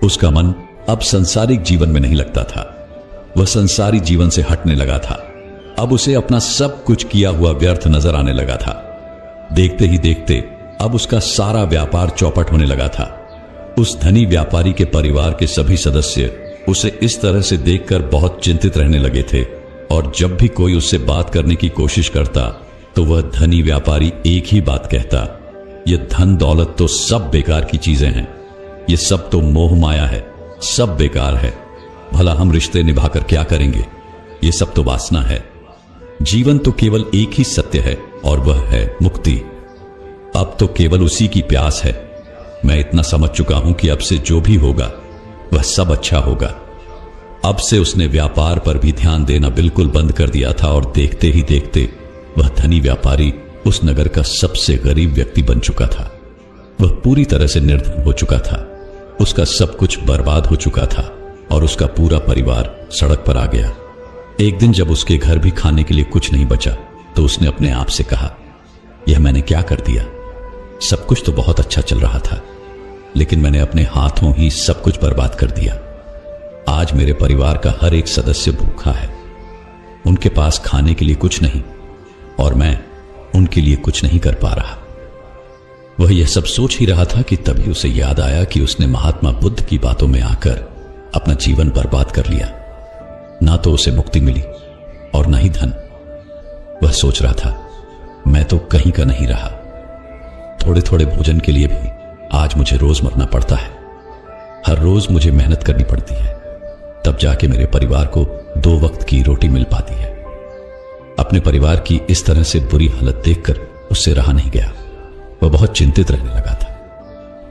उसका मन अब सांसारिक जीवन में नहीं लगता था। वह संसारी जीवन से हटने लगा था। अब उसे अपना सब कुछ किया हुआ व्यर्थ नजर आने लगा था। देखते ही देखते अब उसका सारा व्यापार चौपट होने लगा था। उस धनी व्यापारी के परिवार के सभी सदस्य उसे इस तरह से देखकर बहुत चिंतित रहने लगे थे और जब भी कोई उससे बात करने की कोशिश करता तो वह धनी व्यापारी एक ही बात कहता, यह धन दौलत तो सब बेकार की चीजें हैं, ये सब तो मोह माया है, सब बेकार है। भला हम रिश्ते निभाकर क्या करेंगे? ये सब तो वासना है। जीवन तो केवल एक ही सत्य है और वह है मुक्ति। अब तो केवल उसी की प्यास है। मैं इतना समझ चुका हूं कि अब से जो भी होगा वह सब अच्छा होगा। अब से उसने व्यापार पर भी ध्यान देना बिल्कुल बंद कर दिया था और देखते ही देखते वह धनी व्यापारी उस नगर का सबसे गरीब व्यक्ति बन चुका था। वह पूरी तरह से निर्धन हो चुका था। उसका सब कुछ बर्बाद हो चुका था और उसका पूरा परिवार सड़क पर आ गया। एक दिन जब उसके घर भी खाने के लिए कुछ नहीं बचा तो उसने अपने आप से कहा, यह मैंने क्या कर दिया? सब कुछ तो बहुत अच्छा चल रहा था, लेकिन मैंने अपने हाथों ही सब कुछ बर्बाद कर दिया। आज मेरे परिवार का हर एक सदस्य भूखा है। उनके पास खाने के लिए कुछ नहीं और मैं उनके लिए कुछ नहीं कर पा रहा। वह यह सब सोच ही रहा था कि तभी उसे याद आया कि उसने महात्मा बुद्ध की बातों में आकर अपना जीवन बर्बाद कर लिया। ना तो उसे मुक्ति मिली और न ही धन। वह सोच रहा था, मैं तो कहीं का नहीं रहा। थोड़े थोड़े भोजन के लिए भी आज मुझे रोज मरना पड़ता है। हर रोज मुझे मेहनत करनी पड़ती है, तब जाके मेरे परिवार को 2 वक्त की रोटी मिल पाती है। अपने परिवार की इस तरह से बुरी हालत देखकर उससे रहा नहीं गया। वह बहुत चिंतित रहने लगा था।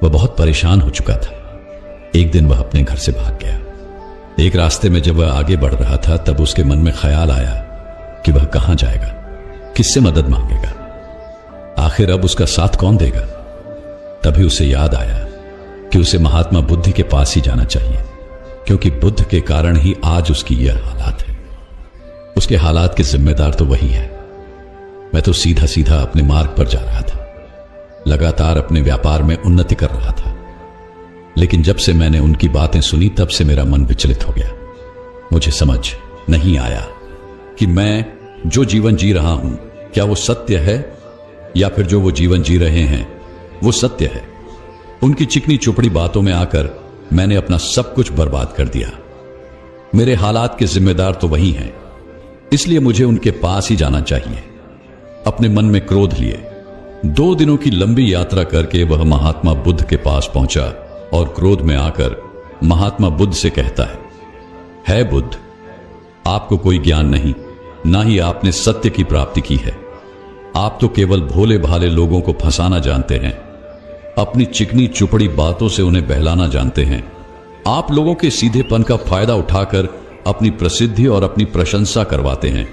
वह बहुत परेशान हो चुका था। एक दिन वह अपने घर से भाग गया। एक रास्ते में जब वह आगे बढ़ रहा था तब उसके मन में ख्याल आया कि वह कहां जाएगा, किससे मदद मांगेगा, आखिर अब उसका साथ कौन देगा। तभी उसे याद आया कि उसे महात्मा बुद्ध के पास ही जाना चाहिए, क्योंकि बुद्ध के कारण ही आज उसकी यह हालात है। उसके हालात के जिम्मेदार तो वही है। मैं तो सीधा सीधा अपने मार्ग पर जा रहा था, लगातार अपने व्यापार में उन्नति कर रहा था, लेकिन जब से मैंने उनकी बातें सुनी तब से मेरा मन विचलित हो गया। मुझे समझ नहीं आया कि मैं जो जीवन जी रहा हूं क्या वो सत्य है या फिर जो वो जीवन जी रहे हैं वो सत्य है। उनकी चिकनी चुपड़ी बातों में आकर मैंने अपना सब कुछ बर्बाद कर दिया। मेरे हालात के जिम्मेदार तो वही हैं, इसलिए मुझे उनके पास ही जाना चाहिए। अपने मन में क्रोध लिए 2 दिनों की लंबी यात्रा करके वह महात्मा बुद्ध के पास पहुंचा और क्रोध में आकर महात्मा बुद्ध से कहता है बुद्ध, आपको कोई ज्ञान नहीं, ना ही आपने सत्य की प्राप्ति की है। आप तो केवल भोले भाले लोगों को फंसाना जानते हैं, अपनी चिकनी चुपड़ी बातों से उन्हें बहलाना जानते हैं। आप लोगों के सीधेपन का फायदा उठाकर अपनी प्रसिद्धि और अपनी प्रशंसा करवाते हैं।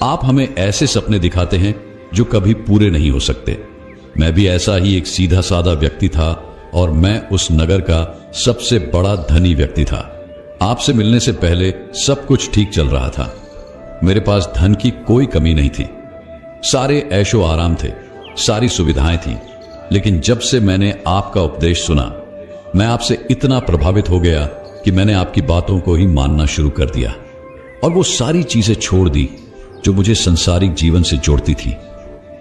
आप हमें ऐसे सपने दिखाते हैं जो कभी पूरे नहीं हो सकते। मैं भी ऐसा ही एक सीधा साधा व्यक्ति था और मैं उस नगर का सबसे बड़ा धनी व्यक्ति था। आपसे मिलने से पहले सब कुछ ठीक चल रहा था। मेरे पास धन की कोई कमी नहीं थी, सारे ऐशो आराम थे, सारी सुविधाएं थी। लेकिन जब से मैंने आपका उपदेश सुना, मैं आपसे इतना प्रभावित हो गया कि मैंने आपकी बातों को ही मानना शुरू कर दिया और वो सारी चीजें छोड़ दी जो मुझे संसारिक जीवन से जोड़ती थी।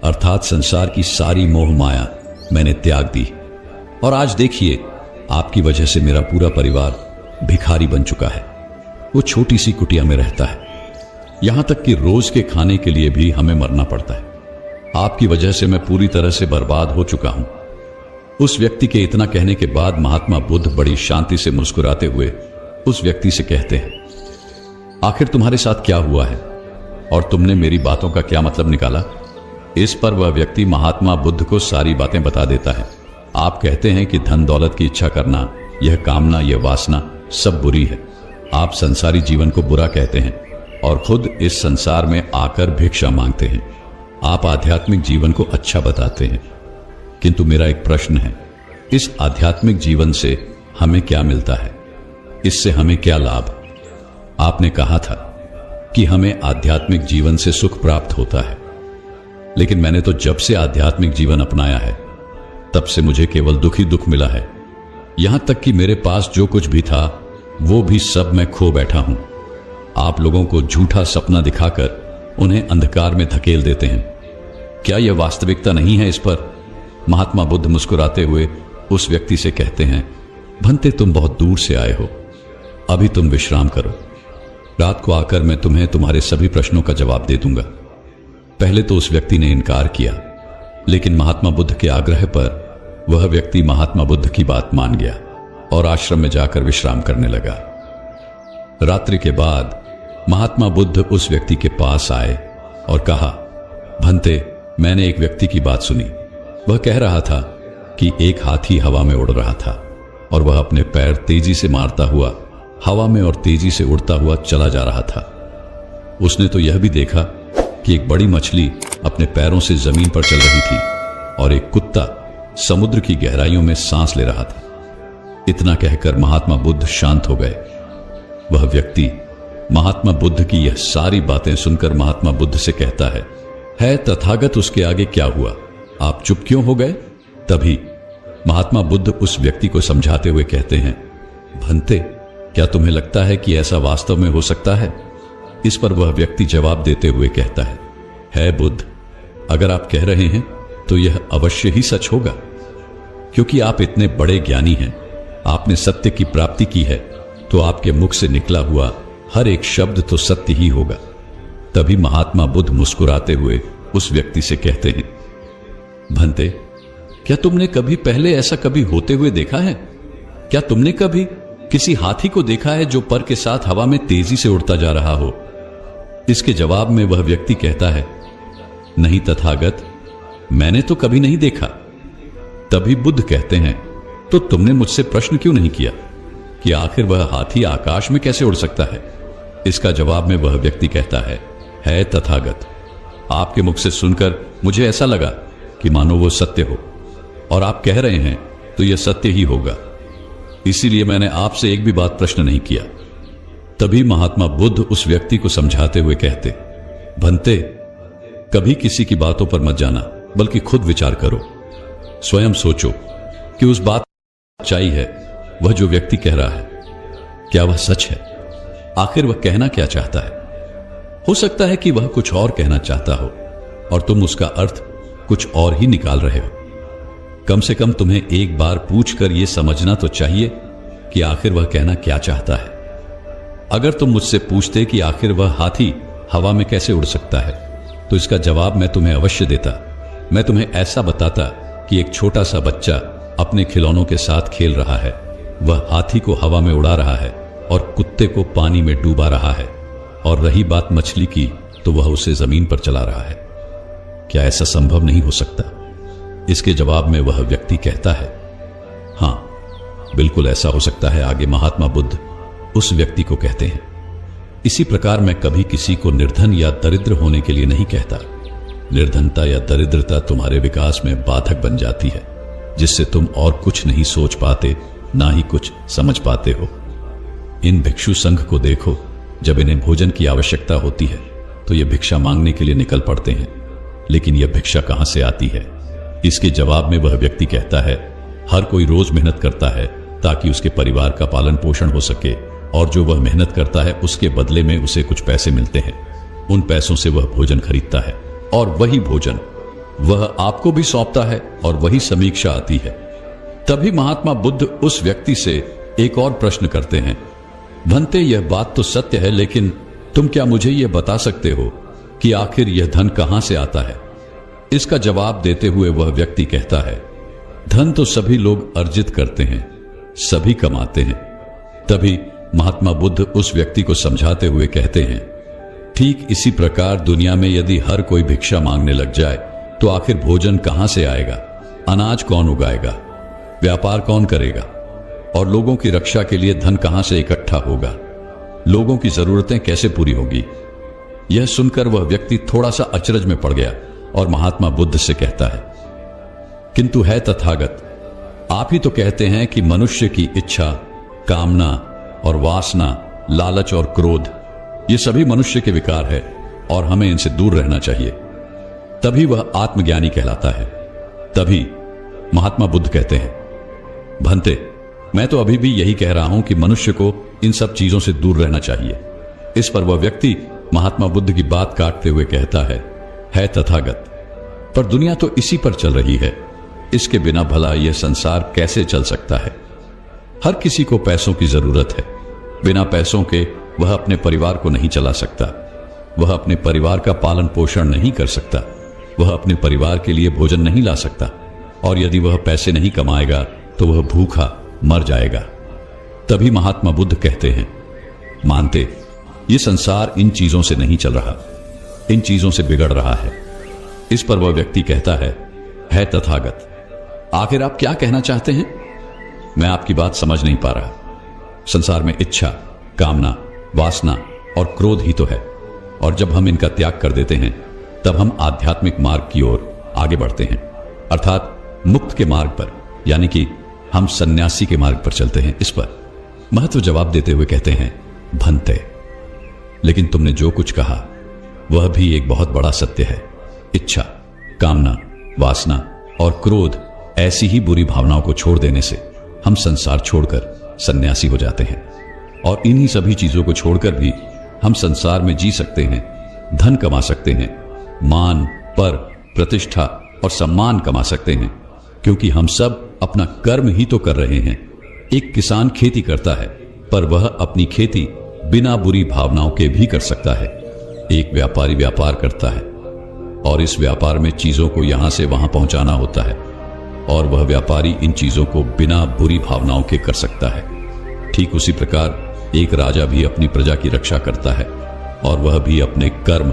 अर्थात संसार की सारी मोह माया मैंने त्याग दी। और आज देखिए, आपकी वजह से मेरा पूरा परिवार भिखारी बन चुका है। वो छोटी सी कुटिया में रहता है, यहां तक कि रोज के खाने के लिए भी हमें मरना पड़ता है। आपकी वजह से मैं पूरी तरह से बर्बाद हो चुका हूं। उस व्यक्ति के इतना कहने के बाद महात्मा बुद्ध बड़ी शांति से मुस्कुराते हुए उस व्यक्ति से कहते हैं, आखिर तुम्हारे साथ क्या हुआ है और तुमने मेरी बातों का क्या मतलब निकाला? इस पर वह व्यक्ति महात्मा बुद्ध को सारी बातें बता देता है। आप कहते हैं कि धन दौलत की इच्छा करना, यह कामना, यह वासना सब बुरी है। आप संसारी जीवन को बुरा कहते हैं और खुद इस संसार में आकर भिक्षा मांगते हैं। आप आध्यात्मिक जीवन को अच्छा बताते हैं, किंतु मेरा एक प्रश्न है, इस आध्यात्मिक जीवन से हमें क्या मिलता है? इससे हमें क्या लाभ? आपने कहा था कि हमें आध्यात्मिक जीवन से सुख प्राप्त होता है, लेकिन मैंने तो जब से आध्यात्मिक जीवन अपनाया है तब से मुझे केवल दुख ही दुख मिला है। यहां तक कि मेरे पास जो कुछ भी था वो भी सब मैं खो बैठा हूं। आप लोगों को झूठा सपना दिखाकर उन्हें अंधकार में धकेल देते हैं। क्या यह वास्तविकता नहीं है? इस पर महात्मा बुद्ध मुस्कुराते हुए उस व्यक्ति से कहते हैं, भंते तुम बहुत दूर से आए हो, अभी तुम विश्राम करो। रात को आकर मैं तुम्हें तुम्हारे सभी प्रश्नों का जवाब दे दूंगा। पहले तो उस व्यक्ति ने इनकार किया, लेकिन महात्मा बुद्ध के आग्रह पर वह व्यक्ति महात्मा बुद्ध की बात मान गया और आश्रम में जाकर विश्राम करने लगा। रात्रि के बाद महात्मा बुद्ध उस व्यक्ति के पास आए और कहा, भंते, मैंने एक व्यक्ति की बात सुनी। वह कह रहा था कि एक हाथी हवा में उड़ रहा था और वह अपने पैर तेजी से मारता हुआ हवा में और तेजी से उड़ता हुआ चला जा रहा था। उसने तो यह भी देखा कि एक बड़ी मछली अपने पैरों से जमीन पर चल रही थी और एक कुत्ता समुद्र की गहराइयों में सांस ले रहा था। इतना कहकर महात्मा बुद्ध शांत हो गए। वह व्यक्ति महात्मा बुद्ध की यह सारी बातें सुनकर महात्मा बुद्ध से कहता है तथागत, उसके आगे क्या हुआ? आप चुप क्यों हो गए? तभी महात्मा बुद्ध उस व्यक्ति को समझाते हुए कहते हैं, भंते, क्या तुम्हें लगता है कि ऐसा वास्तव में हो सकता है? इस पर वह व्यक्ति जवाब देते हुए कहता है बुद्ध, अगर आप कह रहे हैं तो यह अवश्य ही सच होगा, क्योंकि आप इतने बड़े ज्ञानी हैं, आपने सत्य की प्राप्ति की है, तो आपके मुख से निकला हुआ हर एक शब्द तो सत्य ही होगा। तभी महात्मा बुद्ध मुस्कुराते हुए उस व्यक्ति से कहते हैं, भंते, क्या तुमने कभी पहले ऐसा कभी होते हुए देखा है? क्या तुमने कभी किसी हाथी को देखा है जो पर के साथ हवा में तेजी से उड़ता जा रहा हो? इसके जवाब में वह व्यक्ति कहता है, नहीं तथागत, मैंने तो कभी नहीं देखा। तभी बुद्ध कहते हैं, तो तुमने मुझसे प्रश्न क्यों नहीं किया कि आखिर वह हाथी आकाश में कैसे उड़ सकता है? इसका जवाब में वह व्यक्ति कहता है तथागत, आपके मुख से सुनकर मुझे ऐसा लगा कि मानो वो सत्य हो, और आप कह रहे हैं तो यह सत्य ही होगा, इसीलिए मैंने आपसे एक भी बात प्रश्न नहीं किया। तभी महात्मा बुद्ध उस व्यक्ति को समझाते हुए कहते, भंते, कभी किसी की बातों पर मत जाना, बल्कि खुद विचार करो, स्वयं सोचो कि उस बात सच्चाई है, वह जो व्यक्ति कह रहा है, क्या वह सच है? आखिर वह कहना क्या चाहता है। हो सकता है कि वह कुछ और कहना चाहता हो और तुम उसका अर्थ कुछ और ही निकाल रहे हो। कम से कम तुम्हें एक बार पूछकर यह समझना तो चाहिए कि आखिर वह कहना क्या चाहता है। अगर तुम मुझसे पूछते कि आखिर वह हाथी हवा में कैसे उड़ सकता है, तो इसका जवाब मैं तुम्हें अवश्य देता। मैं तुम्हें ऐसा बताता कि एक छोटा सा बच्चा अपने खिलौनों के साथ खेल रहा है, वह हाथी को हवा में उड़ा रहा है और कुत्ते को पानी में डूबा रहा है, और रही बात मछली की तो वह उसे जमीन पर चला रहा है। क्या ऐसा संभव नहीं हो सकता? इसके जवाब में वह व्यक्ति कहता है, हां, बिल्कुल ऐसा हो सकता है। आगे महात्मा बुद्ध उस व्यक्ति को कहते हैं, इसी प्रकार मैं कभी किसी को निर्धन या दरिद्र होने के लिए नहीं कहता। निर्धनता या दरिद्रता तुम्हारे विकास में बाधक बन जाती है, जिससे तुम और कुछ नहीं सोच पाते, ना ही कुछ समझ पाते हो। इन भिक्षु संघ को देखो, जब इन्हें भोजन की आवश्यकता होती है तो ये भिक्षा मांगने के लिए निकल पड़ते हैं, लेकिन यह भिक्षा कहां से आती है? इसके जवाब में वह व्यक्ति कहता है, हर कोई रोज मेहनत करता है ताकि उसके परिवार का पालन पोषण हो सके, और जो वह मेहनत करता है उसके बदले में उसे कुछ पैसे मिलते हैं। उन पैसों से वह भोजन खरीदता है और वही भोजन वह आपको भी सौंपता है और वही समीक्षा आती है। तभी महात्मा बुद्ध उस व्यक्ति से एक और प्रश्न करते हैं, भंते, यह बात तो सत्य है, लेकिन तुम क्या मुझे यह बता सकते हो कि आखिर यह धन कहां से आता है? इसका जवाब देते हुए वह व्यक्ति कहता है, धन तो सभी लोग अर्जित करते हैं, सभी कमाते हैं। तभी महात्मा बुद्ध उस व्यक्ति को समझाते हुए कहते हैं, ठीक इसी प्रकार दुनिया में यदि हर कोई भिक्षा मांगने लग जाए तो आखिर भोजन कहां से आएगा? अनाज कौन उगाएगा? व्यापार कौन करेगा? और लोगों की रक्षा के लिए धन कहां से इकट्ठा होगा? लोगों की जरूरतें कैसे पूरी होगी? यह सुनकर वह व्यक्ति थोड़ा सा अचरज में पड़ गया और महात्मा बुद्ध से कहता है, किंतु है तथागत, आप ही तो कहते हैं कि मनुष्य की इच्छा, कामना और वासना, लालच और क्रोध, ये सभी मनुष्य के विकार है और हमें इनसे दूर रहना चाहिए, तभी वह आत्मज्ञानी कहलाता है। तभी महात्मा बुद्ध कहते हैं, भंते, मैं तो अभी भी यही कह रहा हूं कि मनुष्य को इन सब चीजों से दूर रहना चाहिए। इस पर वह व्यक्ति महात्मा बुद्ध की बात काटते हुए कहता है तथागत, पर दुनिया तो इसी पर चल रही है, इसके बिना भला यह संसार कैसे चल सकता है? हर किसी को पैसों की जरूरत है, बिना पैसों के वह अपने परिवार को नहीं चला सकता, वह अपने परिवार का पालन पोषण नहीं कर सकता, वह अपने परिवार के लिए भोजन नहीं ला सकता, और यदि वह पैसे नहीं कमाएगा तो वह भूखा मर जाएगा। तभी महात्मा बुद्ध कहते हैं, मानते, ये संसार इन चीजों से नहीं चल रहा, इन चीजों से बिगड़ रहा है। इस पर वह व्यक्ति कहता है तथागत, आखिर आप क्या कहना चाहते हैं? मैं आपकी बात समझ नहीं पा रहा। संसार में इच्छा, कामना, वासना और क्रोध ही तो है, और जब हम इनका त्याग कर देते हैं तब हम आध्यात्मिक मार्ग की ओर आगे बढ़ते हैं, अर्थात मुक्त के मार्ग पर, यानी कि हम सन्यासी के मार्ग पर चलते हैं। इस पर महत्व जवाब देते हुए कहते हैं, भंते, लेकिन तुमने जो कुछ कहा वह भी एक बहुत बड़ा सत्य है। इच्छा, कामना, वासना और क्रोध ऐसी ही बुरी भावनाओं को छोड़ देने से हम संसार छोड़कर सन्यासी हो जाते हैं, और इन्हीं सभी चीजों को छोड़कर भी हम संसार में जी सकते हैं, धन कमा सकते हैं, मान, पर, प्रतिष्ठा और सम्मान कमा सकते हैं, क्योंकि हम सब अपना कर्म ही तो कर रहे हैं। एक किसान खेती करता है, पर वह अपनी खेती बिना बुरी भावनाओं के भी कर सकता है। एक व्यापारी व्यापार करता है और इस व्यापार में चीजों को यहां से वहां पहुंचाना होता है, और वह व्यापारी इन चीजों को बिना बुरी भावनाओं के कर सकता है। ठीक उसी प्रकार एक राजा भी अपनी प्रजा की रक्षा करता है, और वह भी अपने कर्म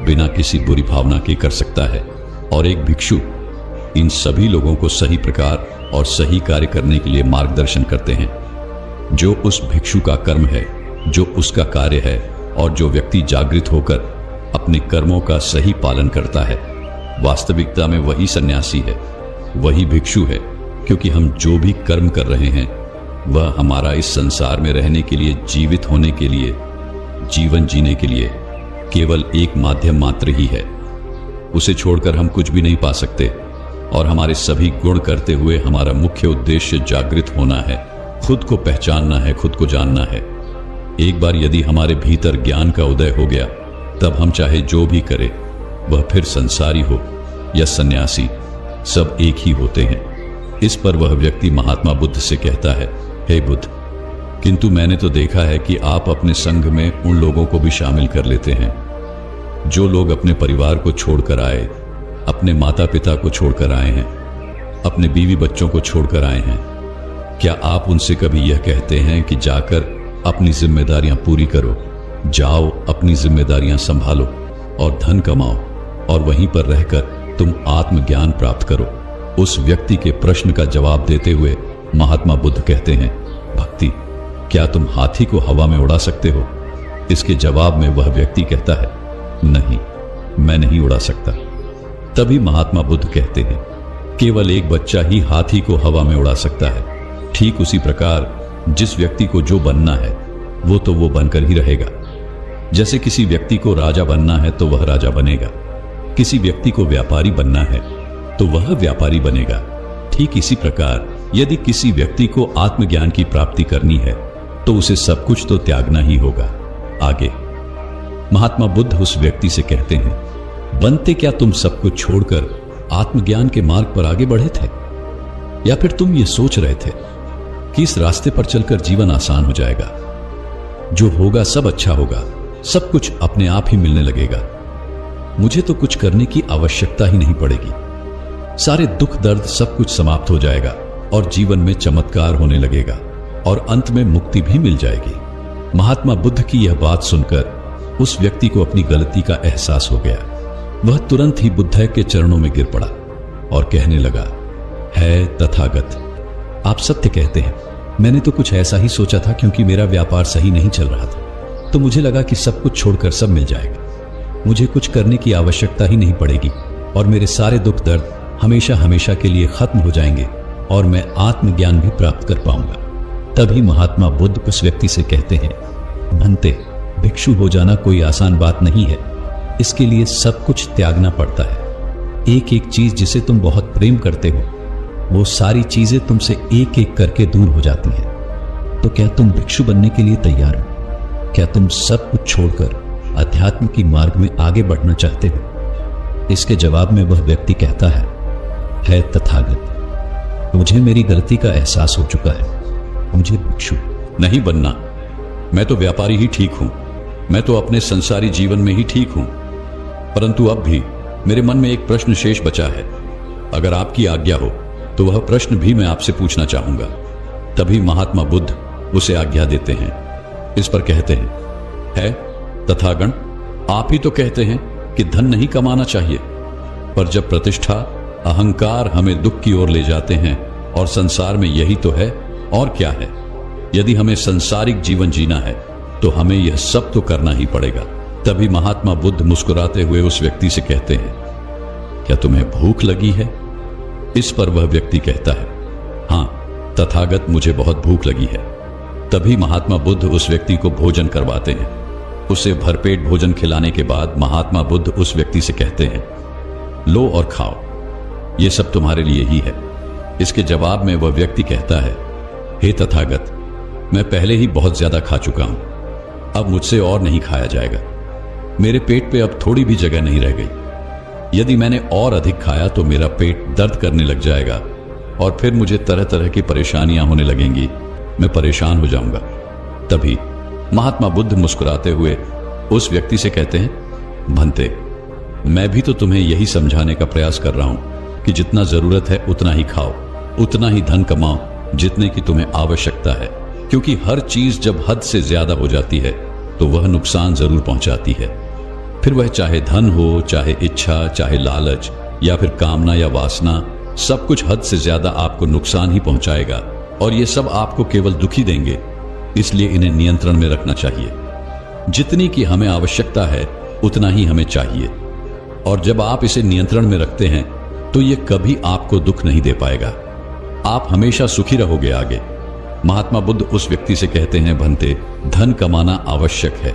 बिना किसी बुरी भावना के कर सकता है। और एक भिक्षु इन सभी लोगों को सही प्रकार और सही कार्य करने के लिए मार्गदर्शन करते हैं। जो उस भिक्षु का कर्म है, जो उसका कार्य है, और जो व्यक्ति जागृत होकर अपने कर्मों का सही पालन करता है, वास्तविकता में वही सन्यासी है, वही भिक्षु है, क्योंकि हम जो भी कर्म कर रहे हैं वह हमारा इस संसार में रहने के लिए, जीवित होने के लिए, जीवन जीने के लिए केवल एक माध्यम मात्र ही है। उसे छोड़कर हम कुछ भी नहीं पा सकते, और हमारे सभी गुण करते हुए हमारा मुख्य उद्देश्य जागृत होना है, खुद को पहचानना है, खुद को जानना है। एक बार यदि हमारे भीतर ज्ञान का उदय हो गया, तब हम चाहे जो भी करें, वह फिर संसारी हो या सन्यासी, सब एक ही होते हैं। इस पर वह व्यक्ति महात्मा बुद्ध से कहता है, हे बुद्ध, किंतु मैंने तो देखा है कि आप अपने संघ में उन लोगों को भी शामिल कर लेते हैं जो लोग अपने परिवार को छोड़कर आए, अपने माता पिता को छोड़कर आए हैं, अपने बीवी बच्चों को छोड़कर आए हैं। क्या आप उनसे कभी यह कहते हैं कि जाकर अपनी जिम्मेदारियां पूरी करो, जाओ अपनी जिम्मेदारियां संभालो और धन कमाओ और वहीं पर रहकर तुम आत्मज्ञान प्राप्त करो? उस व्यक्ति के प्रश्न का जवाब देते हुए महात्मा बुद्ध कहते हैं, भक्ति, क्या तुम हाथी को हवा में उड़ा सकते हो? इसके जवाब में वह व्यक्ति कहता है, नहीं, मैं नहीं उड़ा सकता। तभी महात्मा बुद्ध कहते हैं, केवल एक बच्चा ही हाथी को हवा में उड़ा सकता है। ठीक उसी प्रकार जिस व्यक्ति को जो बनना है वो तो वो बनकर ही रहेगा। जैसे किसी व्यक्ति को राजा बनना है तो वह राजा बनेगा, किसी व्यक्ति को व्यापारी बनना है तो वह व्यापारी बनेगा। ठीक इसी प्रकार यदि किसी व्यक्ति को आत्मज्ञान की प्राप्ति करनी है तो उसे सब कुछ तो त्यागना ही होगा। आगे महात्मा बुद्ध उस व्यक्ति से कहते हैं, बनते, क्या तुम सब कुछ छोड़कर आत्मज्ञान के मार्ग पर आगे बढ़े थे, या फिर तुम ये सोच रहे थे कि इस रास्ते पर चलकर जीवन आसान हो जाएगा, जो होगा सब अच्छा होगा, सब कुछ अपने आप ही मिलने लगेगा, मुझे तो कुछ करने की आवश्यकता ही नहीं पड़ेगी, सारे दुख दर्द सब कुछ समाप्त हो जाएगा और जीवन में चमत्कार होने लगेगा और अंत में मुक्ति भी मिल जाएगी। महात्मा बुद्ध की यह बात सुनकर उस व्यक्ति को अपनी गलती का एहसास हो गया। वह तुरंत ही बुद्ध के चरणों में गिर पड़ा और कहने लगा, है तथागत, आप सत्य कहते हैं। मैंने तो कुछ ऐसा ही सोचा था, क्योंकि मेरा व्यापार सही नहीं चल रहा था, तो मुझे लगा कि सब कुछ छोड़कर सब मिल जाएगा, मुझे कुछ करने की आवश्यकता ही नहीं पड़ेगी और मेरे सारे दुख दर्द हमेशा हमेशा के लिए खत्म हो जाएंगे और मैं आत्मज्ञान भी प्राप्त कर पाऊंगा। तभी महात्मा बुद्ध उस व्यक्ति से कहते हैं, भंते, भिक्षु हो जाना कोई आसान बात नहीं है, इसके लिए सब कुछ त्यागना पड़ता है। एक एक चीज जिसे तुम बहुत प्रेम करते हो, वो सारी चीजें तुमसे एक एक करके दूर हो जाती हैं। तो क्या तुम भिक्षु बनने के लिए तैयार हो? क्या तुम सब कुछ छोड़कर अध्यात्म की मार्ग में आगे बढ़ना चाहते हो? इसके जवाब में वह व्यक्ति कहता है तथागत, मुझे मेरी गलती का एहसास हो चुका है, मुझे भिक्षु नहीं बनना, मैं तो व्यापारी ही ठीक हूं, मैं तो अपने संसारी जीवन में ही ठीक हूं, परंतु अब भी मेरे मन में एक प्रश्न शेष बचा है। अगर आपकी आज्ञा हो तो वह प्रश्न भी मैं आपसे पूछना चाहूंगा। तभी महात्मा बुद्ध उसे आज्ञा देते हैं। इस पर कहते हैं, है तथागण, आप ही तो कहते हैं कि धन नहीं कमाना चाहिए, पर जब प्रतिष्ठा, अहंकार हमें दुख की ओर ले जाते हैं और संसार में यही तो है, और क्या है? यदि हमें संसारिक जीवन जीना है तो हमें यह सब तो करना ही पड़ेगा। तभी महात्मा बुद्ध मुस्कुराते हुए उस व्यक्ति से कहते हैं, क्या तुम्हें भूख लगी है? इस पर वह व्यक्ति कहता है, हां तथागत, मुझे बहुत भूख लगी है। तभी महात्मा बुद्ध उस व्यक्ति को भोजन करवाते हैं। उसे भरपेट भोजन खिलाने के बाद महात्मा बुद्ध उस व्यक्ति से कहते हैं, लो और खाओ, यह सब तुम्हारे लिए ही है। इसके जवाब में वह व्यक्ति कहता है, हे तथागत, मैं पहले ही बहुत ज्यादा खा चुका हूं, अब मुझसे और नहीं खाया जाएगा, मेरे पेट पे अब थोड़ी भी जगह नहीं रह गई। यदि मैंने और अधिक खाया तो मेरा पेट दर्द करने लग जाएगा और फिर मुझे तरह तरह की परेशानियां होने लगेंगी, मैं परेशान हो जाऊंगा। तभी महात्मा बुद्ध मुस्कुराते हुए उस व्यक्ति से कहते हैं, भंते, मैं भी तो तुम्हें यही समझाने का प्रयास कर रहा हूं कि जितना जरूरत है उतना ही खाओ, उतना ही धन कमाओ जितने की तुम्हें आवश्यकता है, क्योंकि हर चीज जब हद से ज्यादा हो जाती है तो वह नुकसान जरूर पहुंचाती है। फिर वह चाहे धन हो, चाहे इच्छा, चाहे लालच या फिर कामना या वासना, सब कुछ हद से ज्यादा आपको नुकसान ही पहुंचाएगा और ये सब आपको केवल दुखी देंगे। इसलिए इन्हें नियंत्रण में रखना चाहिए। जितनी की हमें आवश्यकता है उतना ही हमें चाहिए, और जब आप इसे नियंत्रण में रखते हैं तो ये कभी आपको दुख नहीं दे पाएगा, आप हमेशा सुखी रहोगे। आगे महात्मा बुद्ध उस व्यक्ति से कहते हैं, भंते, धन कमाना आवश्यक है,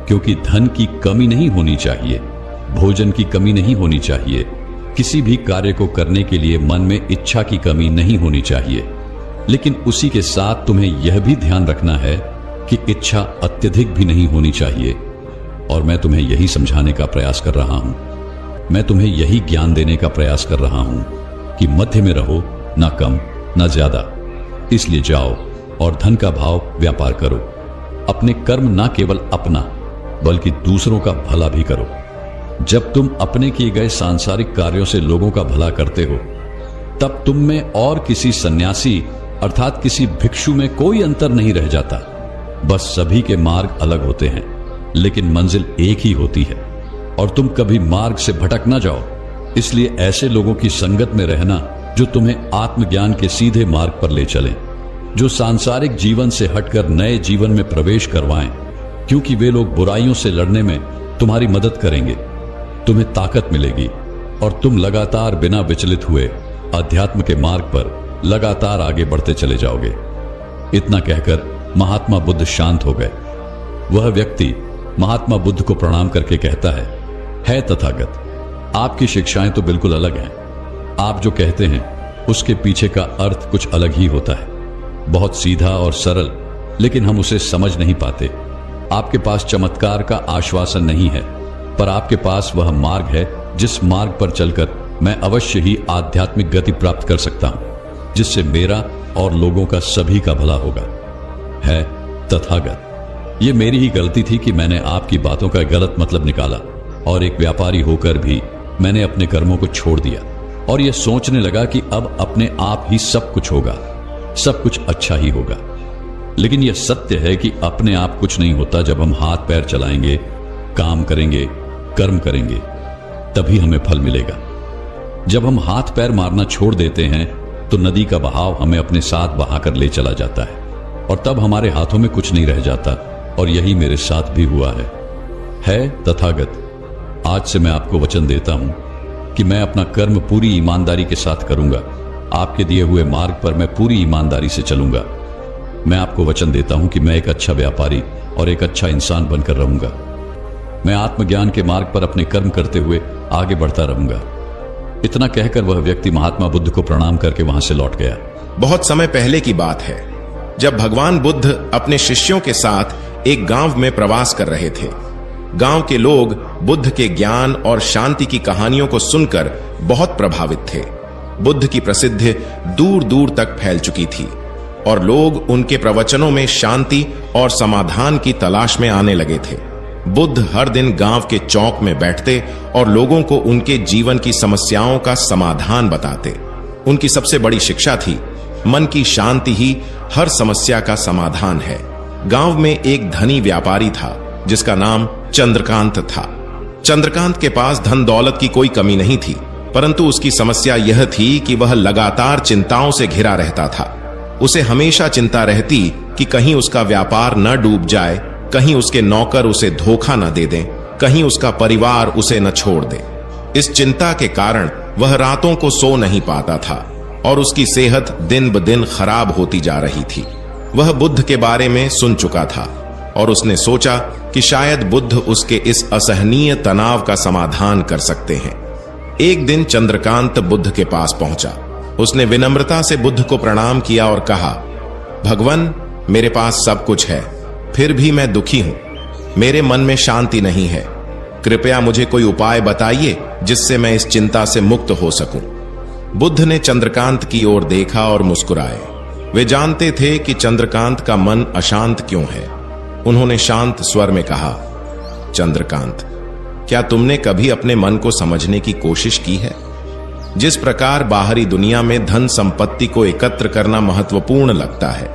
क्योंकि धन की कमी नहीं होनी चाहिए, भोजन की कमी नहीं होनी चाहिए, किसी भी कार्य को करने के लिए मन में इच्छा की कमी नहीं होनी चाहिए। लेकिन उसी के साथ तुम्हें यह भी ध्यान रखना है कि इच्छा अत्यधिक भी नहीं होनी चाहिए। और मैं तुम्हें यही समझाने का प्रयास कर रहा हूं, मैं तुम्हें यही ज्ञान देने का प्रयास कर रहा हूं कि मध्य में रहो, ना कम ना ज्यादा। इसलिए जाओ और धन का भाव व्यापार करो। अपने कर्म ना केवल अपना बल्कि दूसरों का भला भी करो। जब तुम अपने किए गए सांसारिक कार्यों से लोगों का भला करते हो, तब तुम में और किसी सन्यासी अर्थात किसी भिक्षु में कोई अंतर नहीं रह जाता। बस सभी के मार्ग अलग होते हैं, लेकिन मंजिल एक ही होती है। और तुम कभी मार्ग से भटक ना जाओ। इसलिए ऐसे लोगों की संगत में रहना जो तुम्हें आत्मज्ञान के सीधे मार्ग पर ले चलें, जो सांसारिक जीवन से हटकर नए जीवन में प्रवेश करवाएं, क्योंकि वे लोग बुराइयों से लड़ने में तुम्हारी मदद करेंगे। तुम्हें ताकत मिलेगी और तुम लगातार बिना विचलित हुए अध्यात्म के मार्ग पर लगातार आगे बढ़ते चले जाओगे। इतना कहकर महात्मा बुद्ध शांत हो गए। वह व्यक्ति महात्मा बुद्ध को प्रणाम करके कहता है तथागत, आपकी शिक्षाएं तो बिल्कुल अलग हैं। आप जो कहते हैं उसके पीछे का अर्थ कुछ अलग ही होता है, बहुत सीधा और सरल, लेकिन हम उसे समझ नहीं पाते। आपके पास चमत्कार का आश्वासन नहीं है, पर आपके पास वह मार्ग है जिस मार्ग पर चलकर मैं अवश्य ही आध्यात्मिक गति प्राप्त कर सकता हूं, जिससे मेरा और लोगों का सभी का भला होगा। है तथागत, ये मेरी ही गलती थी कि मैंने आपकी बातों का गलत मतलब निकाला और एक व्यापारी होकर भी मैंने अपने कर्मों को छोड़ दिया और यह सोचने लगा कि अब अपने आप ही सब कुछ होगा, सब कुछ अच्छा ही होगा। लेकिन यह सत्य है कि अपने आप कुछ नहीं होता। जब हम हाथ पैर चलाएंगे, काम करेंगे, कर्म करेंगे, तभी हमें फल मिलेगा। जब हम हाथ पैर मारना छोड़ देते हैं तो नदी का बहाव हमें अपने साथ बहाकर ले चला जाता है और तब हमारे हाथों में कुछ नहीं रह जाता। और यही मेरे साथ भी हुआ है तथागत, आज से मैं आपको वचन देता हूं कि मैं अपना कर्म पूरी ईमानदारी के साथ करूंगा। आपके दिए हुए मार्ग पर मैं पूरी ईमानदारी से चलूंगा। मैं आपको वचन देता हूं कि मैं एक अच्छा व्यापारी और एक अच्छा इंसान बनकर रहूंगा। मैं आत्मज्ञान के मार्ग पर अपने कर्म करते हुए आगे बढ़ता रहूंगा। इतना कहकर वह व्यक्ति महात्मा बुद्ध को प्रणाम करके वहां से लौट गया। बहुत समय पहले की बात है, जब भगवान बुद्ध अपने शिष्यों के साथ एक गांव में प्रवास कर रहे थे। गांव के लोग बुद्ध के ज्ञान और शांति की कहानियों को सुनकर बहुत प्रभावित थे। बुद्ध की प्रसिद्धि दूर दूर तक फैल चुकी थी और लोग उनके प्रवचनों में शांति और समाधान की तलाश में आने लगे थे। बुद्ध हर दिन गांव के चौक में बैठते और लोगों को उनके जीवन की समस्याओं का समाधान बताते। उनकी सबसे बड़ी शिक्षा थी, मन की शांति ही हर समस्या का समाधान है। गांव में एक धनी व्यापारी था जिसका नाम चंद्रकांत था। चंद्रकांत के पास धन दौलत की कोई कमी नहीं थी, परंतु उसकी समस्या यह थी कि वह लगातार चिंताओं से घिरा रहता था। उसे हमेशा चिंता रहती कि कहीं उसका व्यापार न डूब जाए, कहीं उसके नौकर उसे धोखा न दे दें, कहीं उसका परिवार उसे न छोड़ दे। इस चिंता के कारण वह रातों को सो नहीं पाता था और उसकी सेहत दिन ब दिन खराब होती जा रही थी। वह बुद्ध के बारे में सुन चुका था और उसने सोचा कि शायद बुद्ध उसके इस असहनीय तनाव का समाधान कर सकते हैं। एक दिन चंद्रकांत बुद्ध के पास पहुंचा। उसने विनम्रता से बुद्ध को प्रणाम किया और कहा, भगवान, मेरे पास सब कुछ है, फिर भी मैं दुखी हूं। मेरे मन में शांति नहीं है। कृपया मुझे कोई उपाय बताइए जिससे मैं इस चिंता से मुक्त हो सकूं। बुद्ध ने चंद्रकांत की ओर देखा और मुस्कुराए। वे जानते थे कि चंद्रकांत का मन अशांत क्यों है। उन्होंने शांत स्वर में कहा, चंद्रकांत, क्या तुमने कभी अपने मन को समझने की कोशिश की है? जिस प्रकार बाहरी दुनिया में धन संपत्ति को एकत्र करना महत्वपूर्ण लगता है,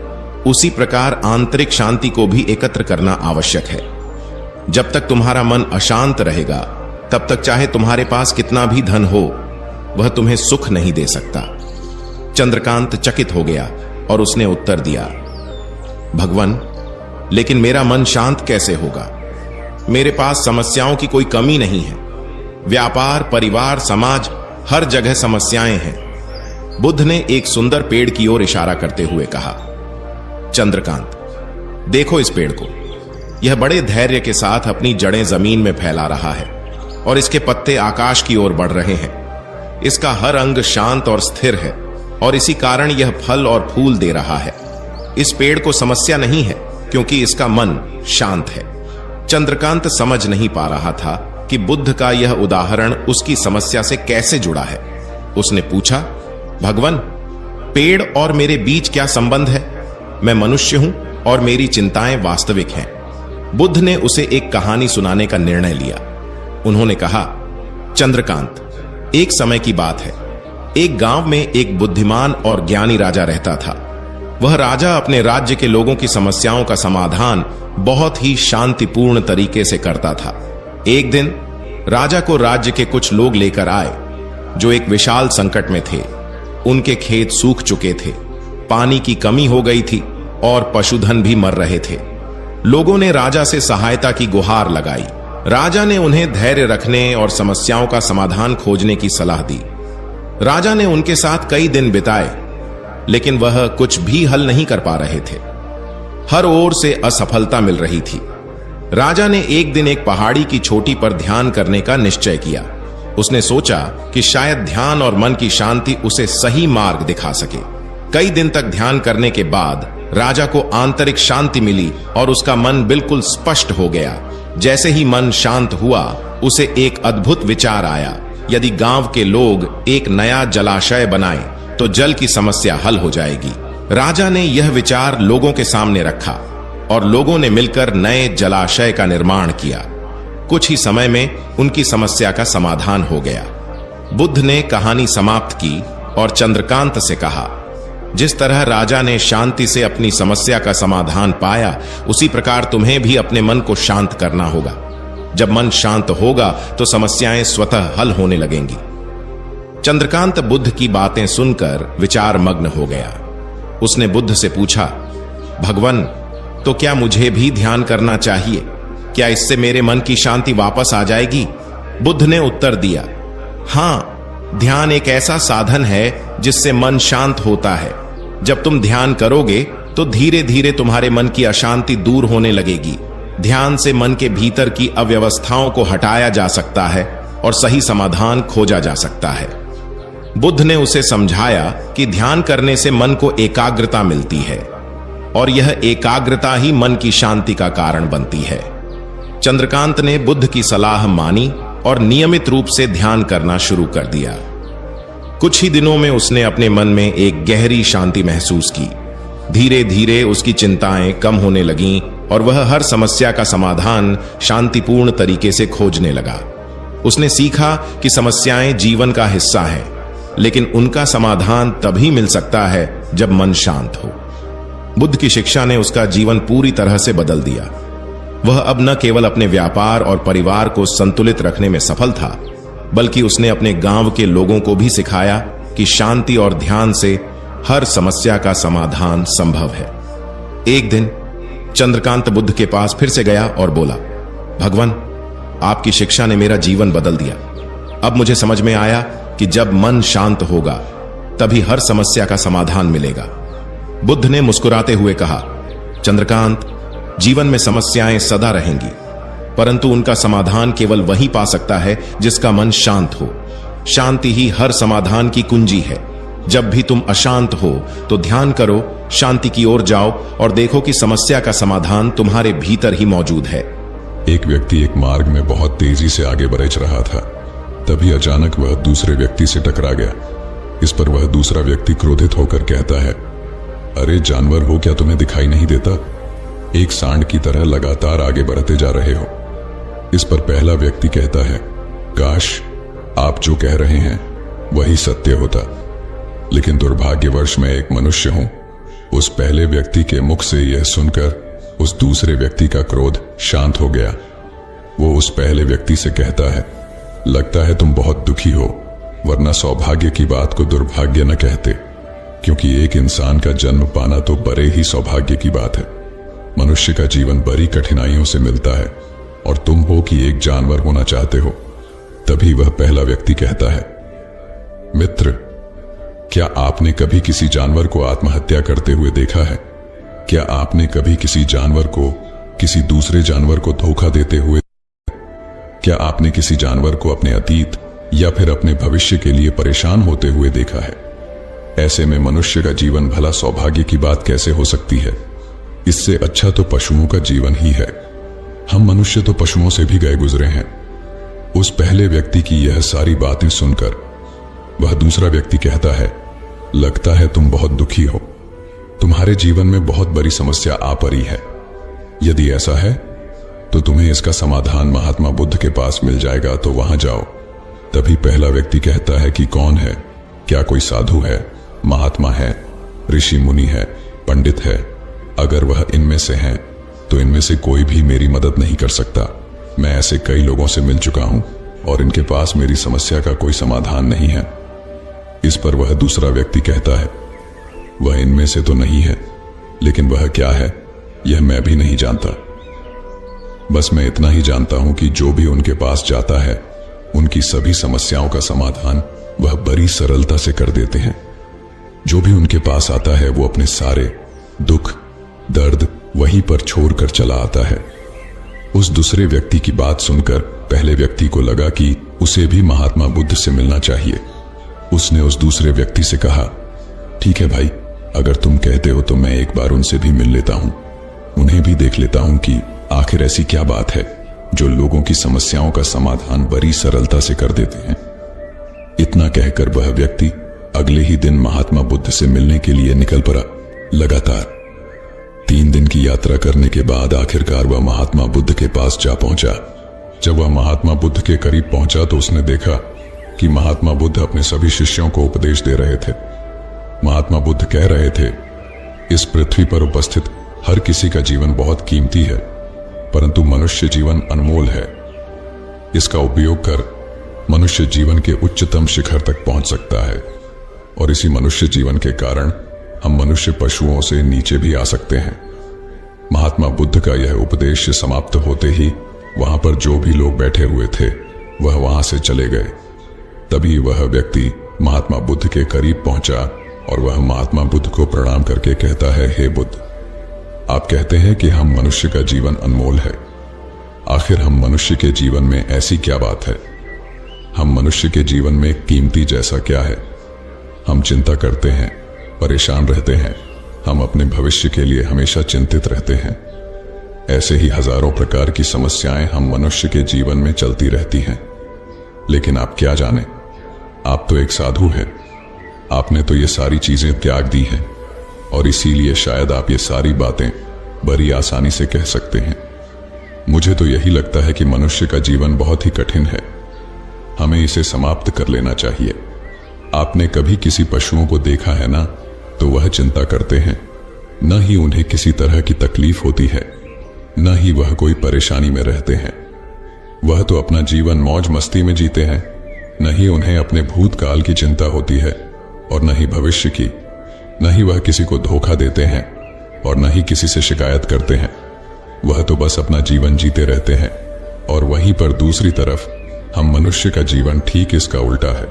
उसी प्रकार आंतरिक शांति को भी एकत्र करना आवश्यक है। जब तक तुम्हारा मन अशांत रहेगा, तब तक चाहे तुम्हारे पास कितना भी धन हो, वह तुम्हें सुख नहीं दे सकता। चंद्रकांत चकित हो गया और उसने उत्तर दिया, भगवान, लेकिन मेरा मन शांत कैसे होगा? मेरे पास समस्याओं की कोई कमी नहीं है। व्यापार, परिवार, समाज, हर जगह समस्याएं हैं। बुद्ध ने एक सुंदर पेड़ की ओर इशारा करते हुए कहा, चंद्रकांत, देखो इस पेड़ को। यह बड़े धैर्य के साथ अपनी जड़ें जमीन में फैला रहा है और इसके पत्ते आकाश की ओर बढ़ रहे हैं। इसका हर अंग शांत और स्थिर है और इसी कारण यह फल और फूल दे रहा है। इस पेड़ को समस्या नहीं है, क्योंकि इसका मन शांत है। चंद्रकांत समझ नहीं पा रहा था कि बुद्ध का यह उदाहरण उसकी समस्या से कैसे जुड़ा है। उसने पूछा, भगवान, पेड़ और मेरे बीच क्या संबंध है? मैं मनुष्य हूं और मेरी चिंताएं वास्तविक हैं। बुद्ध ने उसे एक कहानी सुनाने का निर्णय लिया। उन्होंने कहा, चंद्रकांत, एक समय की बात है। एक गांव में एक बुद्धिमान और ज्ञानी राजा रहता था। वह राजा अपने राज्य के लोगों की समस्याओं का समाधान बहुत ही शांतिपूर्ण तरीके से करता था। एक दिन राजा को राज्य के कुछ लोग लेकर आए जो एक विशाल संकट में थे। उनके खेत सूख चुके थे, पानी की कमी हो गई थी और पशुधन भी मर रहे थे। लोगों ने राजा से सहायता की गुहार लगाई। राजा ने उन्हें धैर्य रखने और समस्याओं का समाधान खोजने की सलाह दी। राजा ने उनके साथ कई दिन बिताए, लेकिन वह कुछ भी हल नहीं कर पा रहे थे। हर ओर से असफलता मिल रही थी। राजा ने एक दिन एक पहाड़ी की चोटी पर ध्यान करने का निश्चय किया। उसने सोचा कि शायद ध्यान और मन की शांति उसे सही मार्ग दिखा सके। कई दिन तक ध्यान करने के बाद राजा को आंतरिक शांति मिली और उसका मन बिल्कुल स्पष्ट हो गया। जैसे ही मन शांत हुआ, उसे एक अद्भुत विचार आया। यदि गांव के लोग एक नया जलाशय बनाएं, तो जल की समस्या हल हो जाएगी। राजा ने यह विचार लोगों के सामने रखा और लोगों ने मिलकर नए जलाशय का निर्माण किया। कुछ ही समय में उनकी समस्या का समाधान हो गया। बुद्ध ने कहानी समाप्त की और चंद्रकांत से कहा, जिस तरह राजा ने शांति से अपनी समस्या का समाधान पाया, उसी प्रकार तुम्हें भी अपने मन को शांत करना होगा। जब मन शांत होगा तो समस्याएं स्वतः हल होने लगेंगी। चंद्रकांत बुद्ध की बातें सुनकर विचार मग्न हो गया। उसने बुद्ध से पूछा, भगवान, तो क्या मुझे भी ध्यान करना चाहिए? क्या इससे मेरे मन की शांति वापस आ जाएगी? बुद्ध ने उत्तर दिया, हां, ध्यान एक ऐसा साधन है जिससे मन शांत होता है। जब तुम ध्यान करोगे तो धीरे धीरे तुम्हारे मन की अशांति दूर होने लगेगी। ध्यान से मन के भीतर की अव्यवस्थाओं को हटाया जा सकता है और सही समाधान खोजा जा सकता है। बुद्ध ने उसे समझाया कि ध्यान करने से मन को एकाग्रता मिलती है और यह एकाग्रता ही मन की शांति का कारण बनती है। चंद्रकांत ने बुद्ध की सलाह मानी और नियमित रूप से ध्यान करना शुरू कर दिया। कुछ ही दिनों में उसने अपने मन में एक गहरी शांति महसूस की। धीरे धीरे उसकी चिंताएं कम होने लगीं और वह हर समस्या का समाधान शांतिपूर्ण तरीके से खोजने लगा। उसने सीखा कि समस्याएं जीवन का हिस्सा हैं, लेकिन उनका समाधान तभी मिल सकता है जब मन शांत हो। बुद्ध की शिक्षा ने उसका जीवन पूरी तरह से बदल दिया। वह अब न केवल अपने व्यापार और परिवार को संतुलित रखने में सफल था, बल्कि उसने अपने गांव के लोगों को भी सिखाया कि शांति और ध्यान से हर समस्या का समाधान संभव है। एक दिन चंद्रकांत बुद्ध के पास फिर से गया और बोला, भगवान, आपकी शिक्षा ने मेरा जीवन बदल दिया। अब मुझे समझ में आया कि जब मन शांत होगा तभी हर समस्या का समाधान मिलेगा। बुद्ध ने मुस्कुराते हुए कहा, चंद्रकांत, जीवन में समस्याएं सदा रहेंगी, परंतु उनका समाधान केवल वही पा सकता है जिसका मन शांत हो। शांति ही हर समाधान की कुंजी है। जब भी तुम अशांत हो तो ध्यान करो, शांति की ओर जाओ और देखो कि समस्या का समाधान तुम्हारे भीतर ही मौजूद है। एक व्यक्ति एक मार्ग में बहुत तेजी से आगे बढ़ रहा था। तभी अचानक वह दूसरे व्यक्ति से टकरा गया। इस पर वह दूसरा व्यक्ति क्रोधित होकर कहता है, अरे जानवर हो क्या, तुम्हें दिखाई नहीं देता? एक सांड की तरह लगातार आगे बढ़ते जा रहे हो। इस पर पहला व्यक्ति कहता है, काश आप जो कह रहे हैं वही सत्य होता, लेकिन दुर्भाग्यवश मैं एक मनुष्य हूं। उस पहले व्यक्ति के मुख से यह सुनकर उस दूसरे व्यक्ति का क्रोध शांत हो गया। वो उस पहले व्यक्ति से कहता है, लगता है तुम बहुत दुखी हो, वरना सौभाग्य की बात को दुर्भाग्य न कहते, क्योंकि एक इंसान का जन्म पाना तो बड़े ही सौभाग्य की बात है। मनुष्य का जीवन बड़ी कठिनाइयों से मिलता है और तुम हो कि एक जानवर होना चाहते हो। तभी वह पहला व्यक्ति कहता है, मित्र, क्या आपने कभी किसी जानवर को आत्महत्या करते हुए देखा है? क्या आपने कभी किसी जानवर को किसी दूसरे जानवर को धोखा देते हुए? क्या आपने किसी जानवर को अपने अतीत या फिर अपने भविष्य के लिए परेशान होते हुए देखा है? ऐसे में मनुष्य का जीवन भला सौभाग्य की बात कैसे हो सकती है? इससे अच्छा तो पशुओं का जीवन ही है। हम मनुष्य तो पशुओं से भी गए गुजरे हैं। उस पहले व्यक्ति की यह सारी बातें सुनकर वह दूसरा व्यक्ति कहता है, लगता है तुम बहुत दुखी हो, तुम्हारे जीवन में बहुत बड़ी समस्या आ पड़ी है। यदि ऐसा है तो तुम्हें इसका समाधान महात्मा बुद्ध के पास मिल जाएगा, तो वहां जाओ। तभी पहला व्यक्ति कहता है कि कौन है? क्या कोई साधु है, महात्मा है, ऋषि मुनि है, पंडित है? अगर वह इनमें से हैं तो इनमें से कोई भी मेरी मदद नहीं कर सकता। मैं ऐसे कई लोगों से मिल चुका हूं और इनके पास मेरी समस्या का कोई समाधान नहीं है। इस पर वह दूसरा व्यक्ति कहता है, वह इनमें से तो नहीं है, लेकिन वह क्या है यह मैं भी नहीं जानता। बस मैं इतना ही जानता हूं कि जो भी उनके पास जाता है उनकी सभी समस्याओं का समाधान वह बड़ी सरलता से कर देते हैं। जो भी उनके पास आता है वो अपने सारे दुख दर्द वहीं पर छोड़कर चला आता है। उस दूसरे व्यक्ति की बात सुनकर पहले व्यक्ति को लगा कि उसे भी महात्मा बुद्ध से मिलना चाहिए। उसने उस दूसरे व्यक्ति से कहा, ठीक है भाई, अगर तुम कहते हो तो मैं एक बार उनसे भी मिल लेता हूं, उन्हें भी देख लेता हूं कि आखिर ऐसी क्या बात है जो लोगों की समस्याओं का समाधान बड़ी सरलता से कर देते हैं। इतना कहकर वह व्यक्ति अगले ही दिन महात्मा बुद्ध से मिलने के लिए निकल पड़ा। लगातार 3 दिन की यात्रा करने के बाद आखिरकार वह महात्मा बुद्ध के पास जा पहुंचा। जब वह महात्मा बुद्ध के करीब पहुंचा तो उसने देखा कि महात्मा बुद्ध अपने सभी शिष्यों को उपदेश दे रहे थे। महात्मा बुद्ध कह रहे थे, इस पृथ्वी पर उपस्थित हर किसी का जीवन बहुत कीमती है, परंतु मनुष्य जीवन अनमोल है। इसका उपयोग कर मनुष्य जीवन के उच्चतम शिखर तक पहुंच सकता है, और इसी मनुष्य जीवन के कारण हम मनुष्य पशुओं से नीचे भी आ सकते हैं। महात्मा बुद्ध का यह उपदेश समाप्त होते ही वहां पर जो भी लोग बैठे हुए थे वह वहां से चले गए। तभी वह व्यक्ति महात्मा बुद्ध के करीब पहुंचा और वह महात्मा बुद्ध को प्रणाम करके कहता है, हे बुद्ध, आप कहते हैं कि हम मनुष्य का जीवन अनमोल है। आखिर हम मनुष्य के जीवन में ऐसी क्या बात है? हम मनुष्य के जीवन में कीमती जैसा क्या है? हम चिंता करते हैं, परेशान रहते हैं, हम अपने भविष्य के लिए हमेशा चिंतित रहते हैं। ऐसे ही हजारों प्रकार की समस्याएं हम मनुष्य के जीवन में चलती रहती हैं। लेकिन आप क्या जाने, आप तो एक साधु हैं। आपने तो ये सारी चीजें त्याग दी हैं और इसीलिए शायद आप ये सारी बातें बड़ी आसानी से कह सकते हैं। मुझे तो यही लगता है कि मनुष्य का जीवन बहुत ही कठिन है, हमें इसे समाप्त कर लेना चाहिए। आपने कभी किसी पशुओं को देखा है ना, तो वह चिंता करते हैं, न ही उन्हें किसी तरह की तकलीफ होती है, न ही वह कोई परेशानी में रहते हैं। वह तो अपना जीवन मौज मस्ती में जीते हैं, न ही उन्हें अपने भूतकाल की चिंता होती है और न ही भविष्य की। न ही वह किसी को धोखा देते हैं और न ही किसी से शिकायत करते हैं। वह तो बस अपना जीवन जीते रहते हैं। और वहीं पर दूसरी तरफ हम मनुष्य का जीवन ठीक इसका उल्टा है।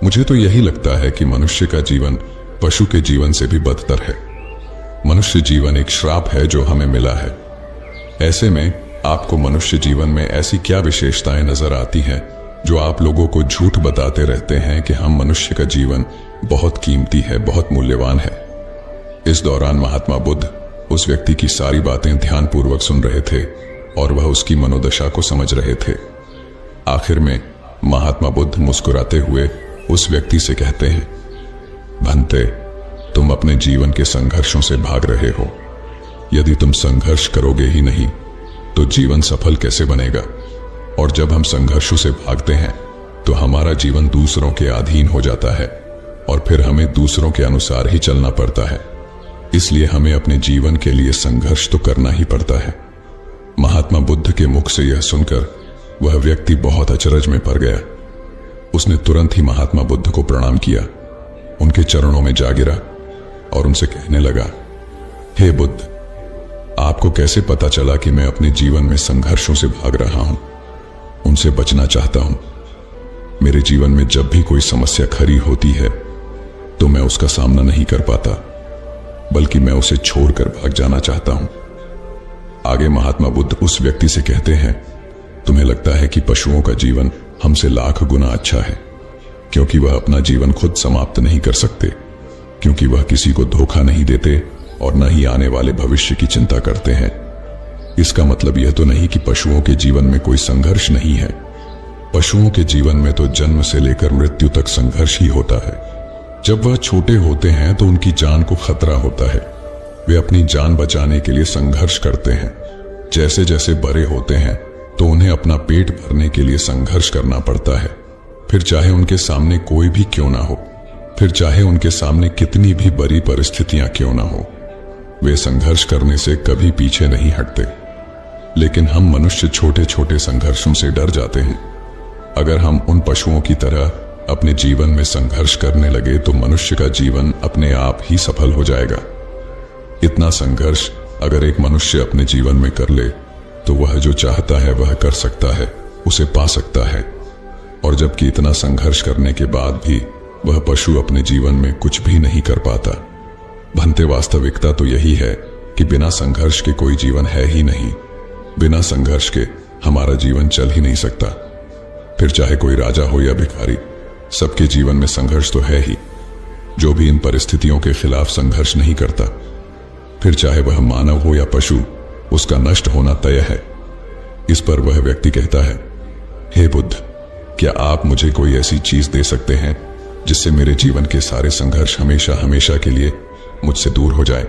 मुझे तो यही लगता है कि मनुष्य का जीवन पशु के जीवन से भी बदतर है। मनुष्य जीवन एक श्राप है जो हमें मिला है। ऐसे में आपको मनुष्य जीवन में ऐसी क्या विशेषताएं नजर आती हैं जो आप लोगों को झूठ बताते रहते हैं कि हम मनुष्य का जीवन बहुत कीमती है, बहुत मूल्यवान है? इस दौरान महात्मा बुद्ध उस व्यक्ति की सारी बातें ध्यानपूर्वक सुन रहे थे और वह उसकी मनोदशा को समझ रहे थे। आखिर में महात्मा बुद्ध मुस्कुराते हुए उस व्यक्ति से कहते हैं, भंते, तुम अपने जीवन के संघर्षों से भाग रहे हो। यदि तुम संघर्ष करोगे ही नहीं तो जीवन सफल कैसे बनेगा? और जब हम संघर्षों से भागते हैं तो हमारा जीवन दूसरों के अधीन हो जाता है और फिर हमें दूसरों के अनुसार ही चलना पड़ता है। इसलिए हमें अपने जीवन के लिए संघर्ष तो करना ही पड़ता है। महात्मा बुद्ध के मुख से यह सुनकर वह व्यक्ति बहुत अचरज में पड़ गया। उसने तुरंत ही महात्मा बुद्ध को प्रणाम किया, उनके चरणों में जा गिरा और उनसे कहने लगा, हे बुद्ध, आपको कैसे पता चला कि मैं अपने जीवन में संघर्षों से भाग रहा हूं, उनसे बचना चाहता हूं? मेरे जीवन में जब भी कोई समस्या खड़ी होती है तो मैं उसका सामना नहीं कर पाता, बल्कि मैं उसे छोड़कर भाग जाना चाहता हूं। आगे महात्मा बुद्ध उस व्यक्ति से कहते हैं, तुम्हें लगता है कि पशुओं का जीवन हमसे लाख गुना अच्छा है, क्योंकि वह अपना जीवन खुद समाप्त नहीं कर सकते, क्योंकि वह किसी को धोखा नहीं देते और न ही आने वाले भविष्य की चिंता करते हैं। इसका मतलब यह तो नहीं कि पशुओं के जीवन में कोई संघर्ष नहीं है। पशुओं के जीवन में तो जन्म से लेकर मृत्यु तक संघर्ष ही होता है। जब वह छोटे होते हैं तो उनकी जान को खतरा होता है। वे अपनी जान बचाने के लिए संघर्ष करते हैं। जैसे जैसे बड़े होते हैं तो उन्हें अपना पेट भरने के लिए संघर्ष करना पड़ता है, फिर चाहे उनके सामने कोई भी क्यों ना हो, फिर चाहे उनके सामने कितनी भी बड़ी परिस्थितियां क्यों ना हो, वे संघर्ष करने से कभी पीछे नहीं हटते। लेकिन हम मनुष्य छोटे छोटे संघर्षों से डर जाते हैं। अगर हम उन पशुओं की तरह अपने जीवन में संघर्ष करने लगे तो मनुष्य का जीवन अपने आप ही सफल हो जाएगा। इतना संघर्ष अगर एक मनुष्य अपने जीवन में कर ले तो वह जो चाहता है वह कर सकता है, उसे पा सकता है। और जबकि इतना संघर्ष करने के बाद भी वह पशु अपने जीवन में कुछ भी नहीं कर पाता। भंते वास्तविकता तो यही है कि बिना संघर्ष के कोई जीवन है ही नहीं। बिना संघर्ष के हमारा जीवन चल ही नहीं सकता। फिर चाहे कोई राजा हो या भिखारी, सबके जीवन में संघर्ष तो है ही। जो भी इन परिस्थितियों के खिलाफ संघर्ष नहीं करता, फिर चाहे वह मानव हो या पशु, उसका नष्ट होना तय है। इस पर वह व्यक्ति कहता है, हे बुद्ध, क्या आप मुझे कोई ऐसी चीज दे सकते हैं जिससे मेरे जीवन के सारे संघर्ष हमेशा हमेशा के लिए मुझसे दूर हो जाए।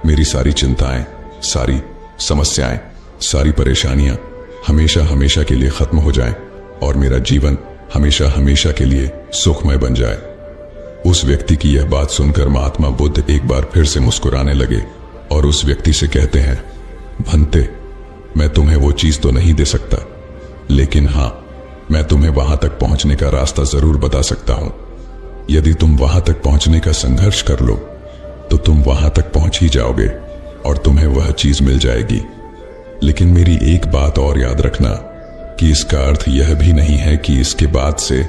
मेरी सारी चिंताएं, सारी समस्याएं, सारी परेशानियां हमेशा हमेशा के लिए खत्म हो जाएं और मेरा जीवन हमेशा हमेशा के लिए सुखमय बन जाए। उस व्यक्ति की यह बात सुनकर महात्मा बुद्ध एक बार फिर से मुस्कुराने लगे और उस व्यक्ति से कहते हैं, भंते, मैं तुम्हें वो चीज तो नहीं दे सकता, लेकिन हां, मैं तुम्हें वहां तक पहुंचने का रास्ता जरूर बता सकता हूं। यदि तुम वहां तक पहुंचने का संघर्ष कर लो तो तुम वहां तक पहुंच ही जाओगे और तुम्हें वह चीज मिल जाएगी। लेकिन मेरी एक बात और याद रखना कि इसका अर्थ यह भी नहीं है कि इसके बाद से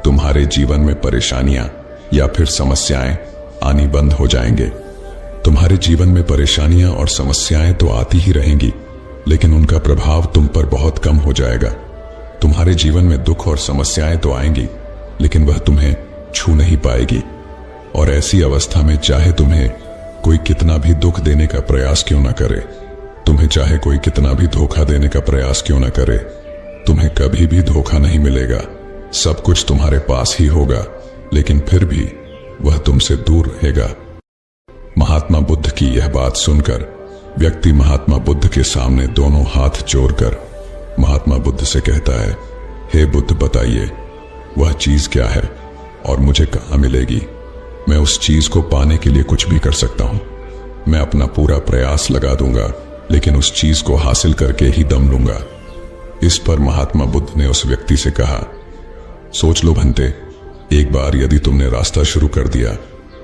तुम्हारे जीवन में परेशानियां या फिर समस्याएं आनी बंद हो जाएंगे। तुम्हारे जीवन में परेशानियां और समस्याएं तो आती ही रहेंगी, लेकिन उनका प्रभाव तुम पर बहुत कम हो जाएगा। तुम्हारे जीवन में दुख और समस्याएं तो आएंगी, लेकिन वह तुम्हें छू नहीं पाएगी। और ऐसी अवस्था में चाहे तुम्हें कोई कितना भी दुख देने का प्रयास क्यों ना करे, तुम्हें चाहे कोई कितना भी धोखा देने का प्रयास क्यों ना करे, तुम्हें कभी भी धोखा नहीं मिलेगा। सब कुछ तुम्हारे पास ही होगा, लेकिन फिर भी वह तुमसे दूर रहेगा। महात्मा बुद्ध की यह बात सुनकर व्यक्ति महात्मा बुद्ध के सामने दोनों हाथ जोड़कर महात्मा बुद्ध से कहता है, हे बुद्ध, बताइए वह चीज क्या है और मुझे कहां मिलेगी। मैं उस चीज को पाने के लिए कुछ भी कर सकता हूं। मैं अपना पूरा प्रयास लगा दूंगा, लेकिन उस चीज को हासिल करके ही दम लूंगा। इस पर महात्मा बुद्ध ने उस व्यक्ति से कहा, सोच लो भंते, एक बार यदि तुमने रास्ता शुरू कर दिया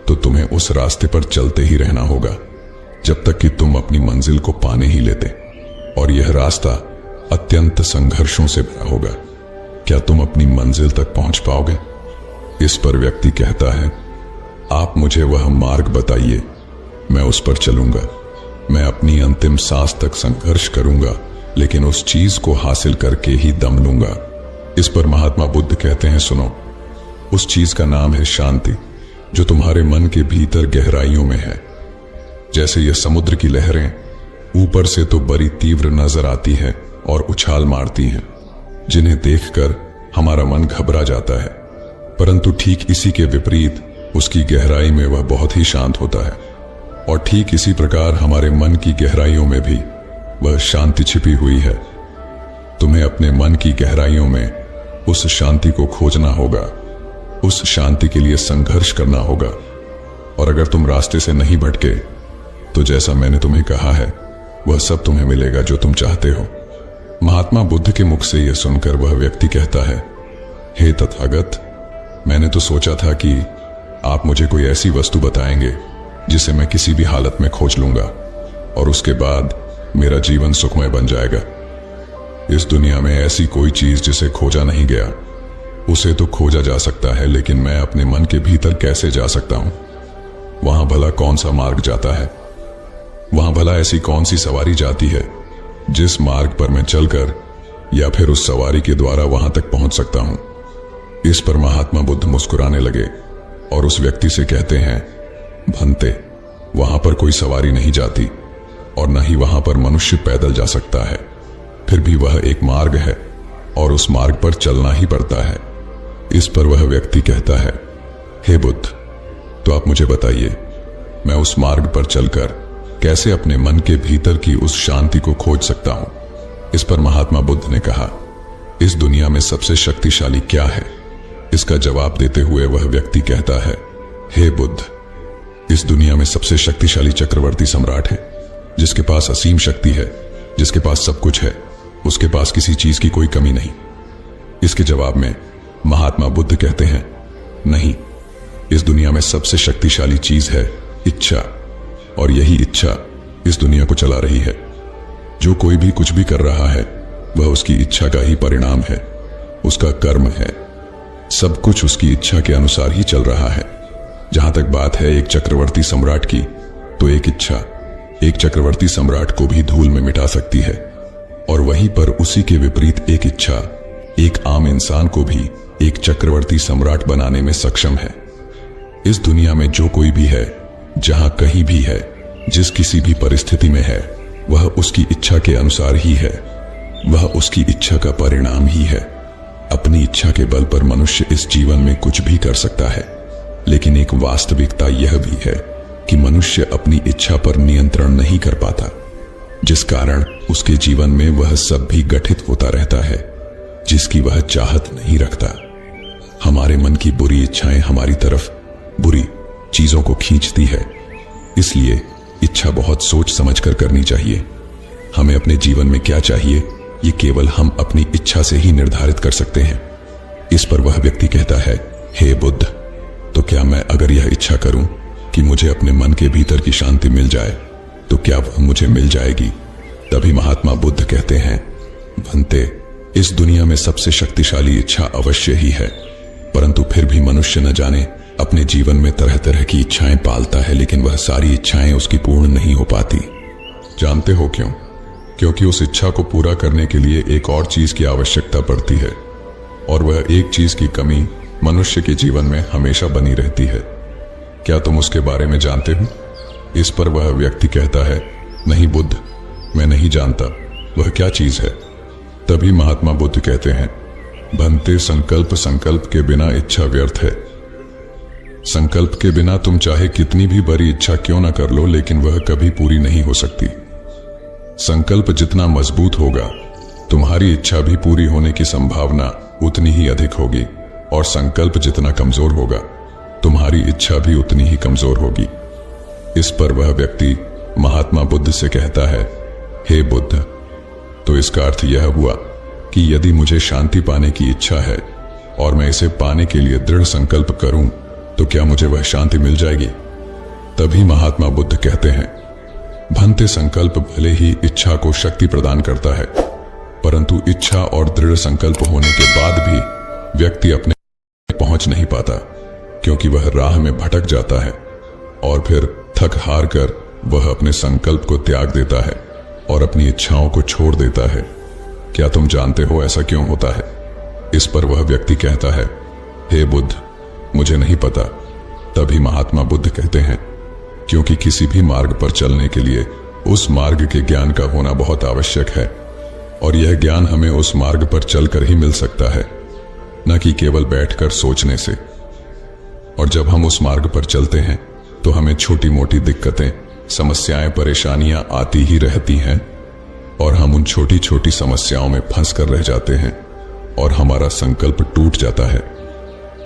तो तुम्हें उस रास्ते पर चलते ही रहना होगा जब तक कि तुम अपनी मंजिल को पाने ही लेते। और यह रास्ता अत्यंत संघर्षों से भरा होगा। क्या तुम अपनी मंजिल तक पहुंच पाओगे? इस पर व्यक्ति कहता है, आप मुझे वह मार्ग बताइए, मैं उस पर चलूंगा। मैं अपनी अंतिम सांस तक संघर्ष करूंगा, लेकिन उस चीज को हासिल करके ही दम लूंगा। इस पर महात्मा बुद्ध कहते हैं, सुनो, उस चीज का नाम है शांति, जो तुम्हारे मन के भीतर गहराइयों में है। जैसे यह समुद्र की लहरें ऊपर से तो बड़ी तीव्र नजर आती है और उछाल मारती हैं, जिन्हें देखकर हमारा मन घबरा जाता है, परंतु ठीक इसी के विपरीत उसकी गहराई में वह बहुत ही शांत होता है। और ठीक इसी प्रकार हमारे मन की गहराइयों में भी वह शांति छिपी हुई है। तुम्हें अपने मन की गहराइयों में उस शांति को खोजना होगा, उस शांति के लिए संघर्ष करना होगा। और अगर तुम रास्ते से नहीं भटके तो जैसा मैंने तुम्हें कहा है वह सब तुम्हें मिलेगा जो तुम चाहते हो। महात्मा बुद्ध के मुख से यह सुनकर वह व्यक्ति कहता है, हे तथागत, मैंने तो सोचा था कि आप मुझे कोई ऐसी वस्तु बताएंगे जिसे मैं किसी भी हालत में खोज लूंगा और उसके बाद मेरा जीवन सुखमय बन जाएगा। इस दुनिया में ऐसी कोई चीज जिसे खोजा नहीं गया, उसे तो खोजा जा सकता है, लेकिन मैं अपने मन के भीतर कैसे जा सकता हूं? वहां भला कौन सा मार्ग जाता है? वहां भला ऐसी कौन सी सवारी जाती है जिस मार्ग पर मैं चलकर या फिर उस सवारी के द्वारा वहां तक पहुंच सकता हूं? इस पर महात्मा बुद्ध मुस्कुराने लगे और उस व्यक्ति से कहते हैं, भंते, वहां पर कोई सवारी नहीं जाती और न ही वहां पर मनुष्य पैदल जा सकता है। फिर भी वह एक मार्ग है और उस मार्ग पर चलना ही पड़ता है। इस पर वह व्यक्ति कहता है, हे बुद्ध, तो आप मुझे बताइए, मैं उस मार्ग पर चलकर कैसे अपने मन के भीतर की उस शांति को खोज सकता हूं? इस पर महात्मा बुद्ध ने कहा, इस दुनिया में सबसे शक्तिशाली क्या है? इसका जवाब देते हुए वह व्यक्ति कहता है, हे बुद्ध, इस दुनिया में सबसे शक्तिशाली चक्रवर्ती सम्राट है, जिसके पास असीम शक्ति है, जिसके पास सब कुछ है, उसके पास किसी चीज की कोई कमी नहीं। इसके जवाब में महात्मा बुद्ध कहते हैं, नहीं, इस दुनिया में सबसे शक्तिशाली चीज है इच्छा, और यही इच्छा इस दुनिया को चला रही है। जो कोई भी कुछ भी कर रहा है वह उसकी इच्छा का ही परिणाम है, उसका कर्म है। सब कुछ उसकी इच्छा के अनुसार ही चल रहा है। जहां तक बात है एक चक्रवर्ती सम्राट की, तो एक इच्छा एक चक्रवर्ती सम्राट को भी धूल में मिटा सकती है, और वहीं पर उसी के विपरीत एक इच्छा एक आम इंसान को भी एक चक्रवर्ती सम्राट बनाने में सक्षम है। इस दुनिया में जो कोई भी है, जहां कहीं भी है, जिस किसी भी परिस्थिति में है, वह उसकी इच्छा के अनुसार ही है, वह उसकी इच्छा का परिणाम ही है। अपनी इच्छा के बल पर मनुष्य इस जीवन में कुछ भी कर सकता है, लेकिन एक वास्तविकता यह भी है कि मनुष्य अपनी इच्छा पर नियंत्रण नहीं कर पाता, जिस कारण उसके जीवन में वह सब भी गठित होता रहता है जिसकी वह चाहत नहीं रखता। हमारे मन की बुरी इच्छाएं हमारी तरफ बुरी चीजों को खींचती है, इसलिए इच्छा बहुत सोच समझ कर करनी चाहिए। हमें अपने जीवन में क्या चाहिए, ये केवल हम अपनी इच्छा से ही निर्धारित कर सकते हैं। इस पर वह व्यक्ति कहता है, हे बुद्ध, तो क्या मैं अगर यह इच्छा करूं कि मुझे अपने मन के भीतर की शांति मिल जाए, तो क्या वह मुझे मिल जाएगी? तभी महात्मा बुद्ध कहते हैं, भंते, इस दुनिया में सबसे शक्तिशाली इच्छा अवश्य ही है, परंतु फिर भी मनुष्य न जाने अपने जीवन में तरह तरह की इच्छाएं पालता है, लेकिन वह सारी इच्छाएं उसकी पूर्ण नहीं हो पाती। जानते हो क्यों? क्योंकि उस इच्छा को पूरा करने के लिए एक और चीज की आवश्यकता पड़ती है, और वह एक चीज की कमी मनुष्य के जीवन में हमेशा बनी रहती है। क्या तुम उसके बारे में जानते हो? इस पर वह व्यक्ति कहता है, नहीं बुद्ध, मैं नहीं जानता, वह क्या चीज है? तभी महात्मा बुद्ध कहते हैं, भंते, संकल्प के बिना इच्छा व्यर्थ है। संकल्प के बिना तुम चाहे कितनी भी बड़ी इच्छा क्यों ना कर लो, लेकिन वह कभी पूरी नहीं हो सकती। संकल्प जितना मजबूत होगा, तुम्हारी इच्छा भी पूरी होने की संभावना उतनी ही अधिक होगी, और संकल्प जितना कमजोर होगा, तुम्हारी इच्छा भी उतनी ही कमजोर होगी। इस पर वह व्यक्ति महात्मा बुद्ध से कहता है, हे बुद्ध, तो इसका अर्थ यह हुआ कि यदि मुझे शांति पाने की इच्छा है और मैं इसे पाने के लिए दृढ़ संकल्प करूं, तो क्या मुझे वह शांति मिल जाएगी? तभी महात्मा बुद्ध कहते हैं, भंते, संकल्प भले ही इच्छा को शक्ति प्रदान करता है, परंतु इच्छा और दृढ़ संकल्प होने के बाद भी व्यक्ति अपने पहुंच नहीं पाता, क्योंकि वह राह में भटक जाता है और फिर थक हार कर वह अपने संकल्प को त्याग देता है और अपनी इच्छाओं को छोड़ देता है। क्या तुम जानते हो ऐसा क्यों होता है? इस पर वह व्यक्ति कहता है, हे बुद्ध, मुझे नहीं पता। तभी महात्मा बुद्ध कहते हैं, क्योंकि किसी भी मार्ग पर चलने के लिए उस मार्ग के ज्ञान का होना बहुत आवश्यक है, और यह ज्ञान हमें उस मार्ग पर चलकर ही मिल सकता है, न कि केवल बैठकर सोचने से। और जब हम उस मार्ग पर चलते हैं तो हमें छोटी मोटी दिक्कतें, समस्याएं, परेशानियां आती ही रहती हैं, और हम उन छोटी छोटी समस्याओं में फंस कर रह जाते हैं और हमारा संकल्प टूट जाता है।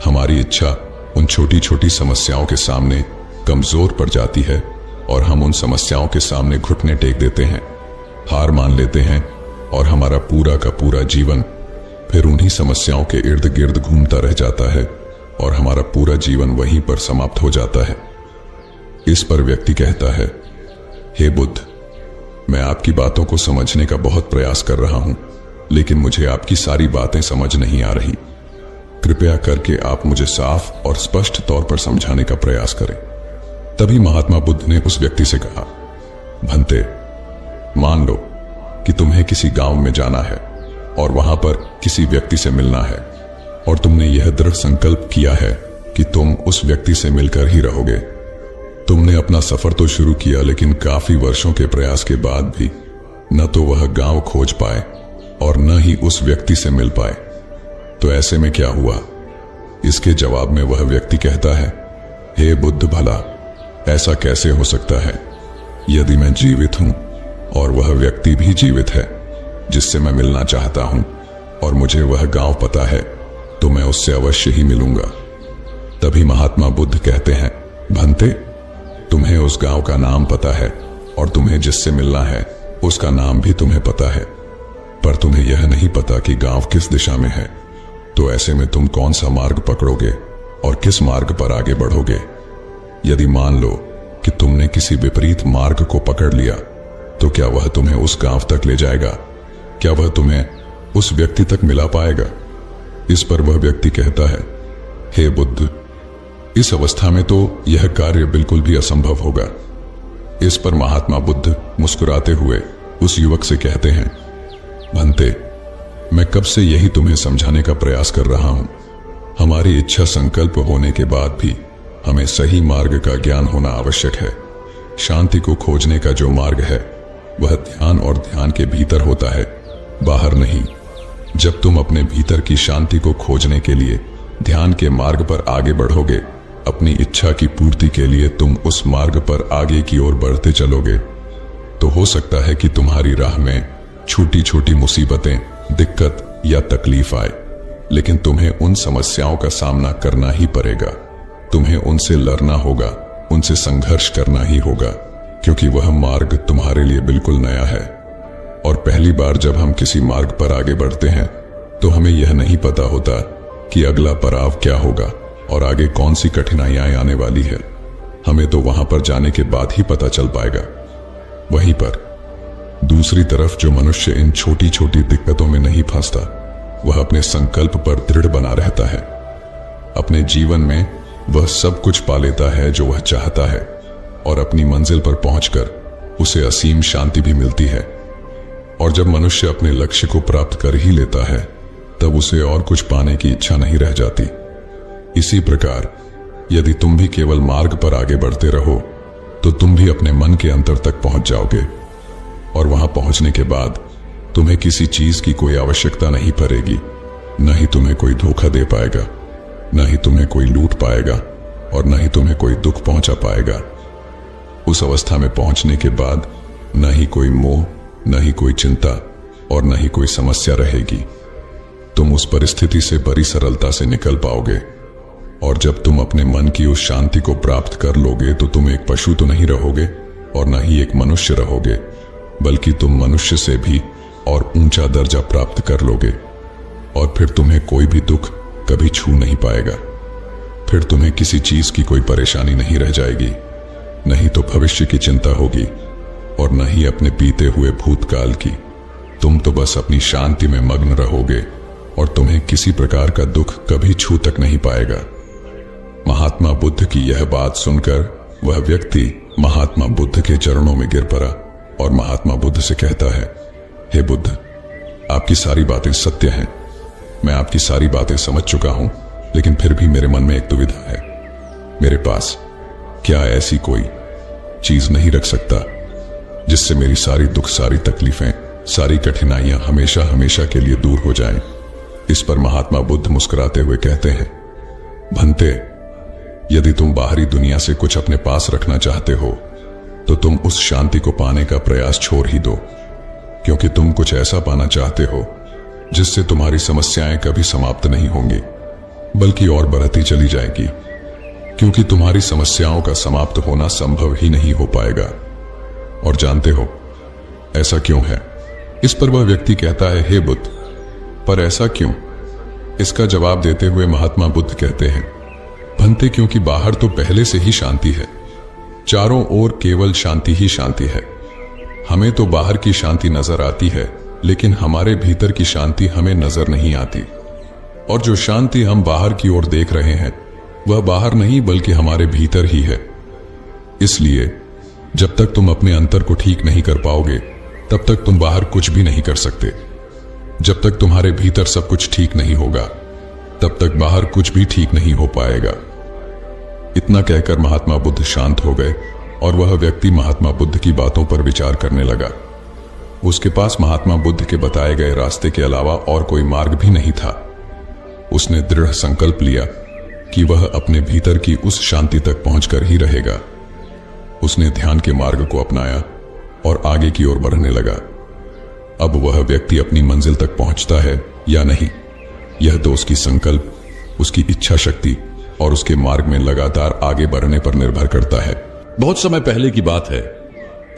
हमारी इच्छा उन छोटी छोटी समस्याओं के सामने कमजोर पड़ जाती है और हम उन समस्याओं के सामने घुटने टेक देते हैं, हार मान लेते हैं, और हमारा पूरा का पूरा जीवन फिर उन्हीं समस्याओं के इर्द गिर्द घूमता रह जाता है और हमारा पूरा जीवन वहीं पर समाप्त हो जाता है। इस पर व्यक्ति कहता है, हे बुद्ध, मैं आपकी बातों को समझने का बहुत प्रयास कर रहा हूं, लेकिन मुझे आपकी सारी बातें समझ नहीं आ रही। कृपया करके आप मुझे साफ और स्पष्ट तौर पर समझाने का प्रयास करें। तभी महात्मा बुद्ध ने उस व्यक्ति से कहा, भंते, मान लो कि तुम्हें किसी गांव में जाना है और वहां पर किसी व्यक्ति से मिलना है, और तुमने यह दृढ़ संकल्प किया है कि तुम उस व्यक्ति से मिलकर ही रहोगे। तुमने अपना सफर तो शुरू किया, लेकिन काफी वर्षों के प्रयास के बाद भी न तो वह गांव खोज पाए और न ही उस व्यक्ति से मिल पाए। तो ऐसे में क्या हुआ? इसके जवाब में वह व्यक्ति कहता है, हे बुद्ध, भला ऐसा कैसे हो सकता है? यदि मैं जीवित हूं और वह व्यक्ति भी जीवित है जिससे मैं मिलना चाहता हूं और मुझे वह गांव पता है, तो मैं उससे अवश्य ही मिलूंगा। तभी महात्मा बुद्ध कहते हैं, भंते, तुम्हें उस गांव का नाम पता है और तुम्हें जिससे मिलना है उसका नाम भी तुम्हें पता है, पर तुम्हें यह नहीं पता कि गांव किस दिशा में है। तो ऐसे में तुम कौन सा मार्ग पकड़ोगे और किस मार्ग पर आगे बढ़ोगे? यदि मान लो कि तुमने किसी विपरीत मार्ग को पकड़ लिया, तो क्या वह तुम्हें उस गांव तक ले जाएगा? क्या वह तुम्हें उस व्यक्ति तक मिला पाएगा? इस पर वह व्यक्ति कहता है, हे बुद्ध, इस अवस्था में तो यह कार्य बिल्कुल भी असंभव होगा। इस पर महात्मा बुद्ध मुस्कुराते हुए उस युवक से कहते हैं, भंते, मैं कब से यही तुम्हें समझाने का प्रयास कर रहा हूं। हमारी इच्छा संकल्प होने के बाद भी हमें सही मार्ग का ज्ञान होना आवश्यक है। शांति को खोजने का जो मार्ग है वह ध्यान और ध्यान के भीतर होता है, बाहर नहीं। जब तुम अपने भीतर की शांति को खोजने के लिए ध्यान के मार्ग पर आगे बढ़ोगे, अपनी इच्छा की पूर्ति के लिए तुम उस मार्ग पर आगे की ओर बढ़ते चलोगे, तो हो सकता है कि तुम्हारी राह में छोटी छोटी मुसीबतें, दिक्कत या तकलीफ आए, लेकिन तुम्हें उन समस्याओं का सामना करना ही पड़ेगा। तुम्हें उनसे लड़ना होगा, उनसे संघर्ष करना ही होगा, क्योंकि वह मार्ग तुम्हारे लिए बिल्कुल नया है। और पहली बार जब हम किसी मार्ग पर आगे बढ़ते हैं तो हमें यह नहीं पता होता कि अगला पड़ाव क्या होगा और आगे कौन सी कठिनाइयां आने वाली है। हमें तो वहां पर जाने के बाद ही पता चल पाएगा। वहीं पर दूसरी तरफ जो मनुष्य इन छोटी छोटी दिक्कतों में नहीं फंसता, वह अपने संकल्प पर दृढ़ बना रहता है। अपने जीवन में वह सब कुछ पा लेता है जो वह चाहता है और अपनी मंजिल पर पहुंचकर उसे असीम शांति भी मिलती है। और जब मनुष्य अपने लक्ष्य को प्राप्त कर ही लेता है, तब उसे और कुछ पाने की इच्छा नहीं रह जाती। इसी प्रकार यदि तुम भी केवल मार्ग पर आगे बढ़ते रहो, तो तुम भी अपने मन के अंतर तक पहुंच जाओगे और वहां पहुंचने के बाद तुम्हें किसी चीज की कोई आवश्यकता नहीं पड़ेगी। न ही तुम्हें कोई धोखा दे पाएगा, न ही तुम्हें कोई लूट पाएगा और न ही तुम्हें कोई दुख पहुंचा पाएगा। उस अवस्था में पहुंचने के बाद न ही कोई मोह, न ही कोई चिंता और न ही कोई समस्या रहेगी। तुम उस परिस्थिति से बड़ी सरलता से निकल पाओगे। और जब तुम अपने मन की उस शांति को प्राप्त कर लोगे, तो तुम एक पशु तो नहीं रहोगे और न ही एक मनुष्य रहोगे, बल्कि तुम मनुष्य से भी और ऊंचा दर्जा प्राप्त कर लोगे। और फिर तुम्हें कोई भी दुख कभी छू नहीं पाएगा। फिर तुम्हें किसी चीज की कोई परेशानी नहीं रह जाएगी, नहीं तो भविष्य की चिंता होगी और न ही अपने बीते हुए भूतकाल की। तुम तो बस अपनी शांति में मग्न रहोगे और तुम्हें किसी प्रकार का दुख कभी छू तक नहीं पाएगा। महात्मा बुद्ध की यह बात सुनकर वह व्यक्ति महात्मा बुद्ध के चरणों में गिर पड़ा और महात्मा बुद्ध से कहता है, हे बुद्ध, आपकी सारी बातें सत्य हैं। मैं आपकी सारी बातें समझ चुका हूं, लेकिन फिर भी मेरे मन में एक दुविधा है। मेरे पास क्या ऐसी कोई चीज नहीं रख सकता जिससे मेरी सारी दुख, सारी तकलीफें, सारी कठिनाइयां हमेशा हमेशा के लिए दूर हो जाएं? इस पर महात्मा बुद्ध मुस्कुराते हुए कहते हैं, भंते, यदि तुम बाहरी दुनिया से कुछ अपने पास रखना चाहते हो, तो तुम उस शांति को पाने का प्रयास छोड़ ही दो, क्योंकि तुम कुछ ऐसा पाना चाहते हो जिससे तुम्हारी समस्याएं कभी समाप्त नहीं होंगी, बल्कि और बढ़ती चली जाएगी, क्योंकि तुम्हारी समस्याओं का समाप्त होना संभव ही नहीं हो पाएगा। और जानते हो ऐसा क्यों है? इस पर वह व्यक्ति कहता है, हे बुद्ध, पर ऐसा क्यों? इसका जवाब देते हुए महात्मा बुद्ध कहते हैं, भंते, क्योंकि बाहर तो पहले से ही शांति है, चारों ओर केवल शांति ही शांति है। हमें तो बाहर की शांति नजर आती है, लेकिन हमारे भीतर की शांति हमें नजर नहीं आती। और जो शांति हम बाहर की ओर देख रहे हैं, वह बाहर नहीं बल्कि हमारे भीतर ही है। इसलिए जब तक तुम अपने अंतर को ठीक नहीं कर पाओगे, तब तक तुम बाहर कुछ भी नहीं कर सकते। जब तक तुम्हारे भीतर सब कुछ ठीक नहीं होगा, तब तक बाहर कुछ भी ठीक नहीं हो पाएगा। इतना कहकर महात्मा बुद्ध शांत हो गए और वह व्यक्ति महात्मा बुद्ध की बातों पर विचार करने लगा। उसके पास महात्मा बुद्ध के बताए गए रास्ते के अलावा और कोई मार्ग भी नहीं था। उसने दृढ़ संकल्प लिया कि वह अपने भीतर की उस शांति तक पहुंचकर ही रहेगा। उसने ध्यान के मार्ग को अपनाया और आगे की ओर बढ़ने लगा। अब वह व्यक्ति अपनी मंजिल तक पहुंचता है या नहीं, यह तो उसकी संकल्प, उसकी इच्छा शक्ति और उसके मार्ग में लगातार आगे बढ़ने पर निर्भर करता है। बहुत समय पहले की बात है।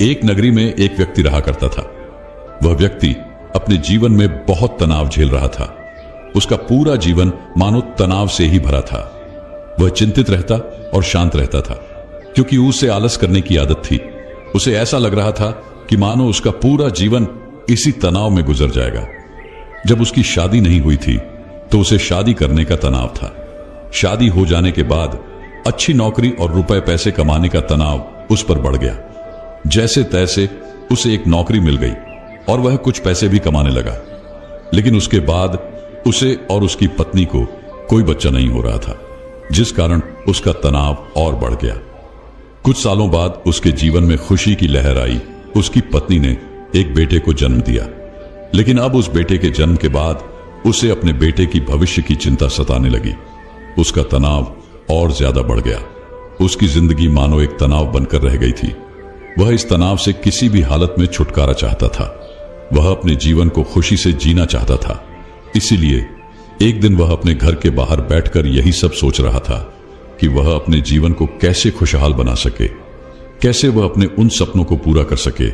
एक नगरी में एक व्यक्ति रहा करता था। वह व्यक्ति अपने जीवन में बहुत तनाव झेल रहा था। उसका पूरा जीवन मानो तनाव से ही भरा था। वह चिंतित रहता और शांत रहता था, क्योंकि उसे आलस करने की आदत थी। उसे ऐसा लग रहा था कि मानो उसका पूरा जीवन इसी तनाव में गुजर जाएगा। जब उसकी शादी नहीं हुई थी तो उसे शादी करने का तनाव था। शादी हो जाने के बाद अच्छी नौकरी और रुपए पैसे कमाने का तनाव उस पर बढ़ गया। जैसे तैसे उसे एक नौकरी मिल गई और वह कुछ पैसे भी कमाने लगा, लेकिन उसके बाद उसे और उसकी पत्नी को कोई बच्चा नहीं हो रहा था, जिस कारण उसका तनाव और बढ़ गया। कुछ सालों बाद उसके जीवन में खुशी की लहर आई। उसकी पत्नी ने एक बेटे को जन्म दिया, लेकिन अब उस बेटे के जन्म के बाद उसे अपने बेटे की भविष्य की चिंता सताने लगी। उसका तनाव और ज्यादा बढ़ गया। उसकी जिंदगी मानो एक तनाव बनकर रह गई थी। वह इस तनाव से किसी भी हालत में छुटकारा चाहता था। वह अपने जीवन को खुशी से जीना चाहता था। इसीलिए एक दिन वह अपने घर के बाहर बैठकर यही सब सोच रहा था कि वह अपने जीवन को कैसे खुशहाल बना सके, कैसे वह अपने उन सपनों को पूरा कर सके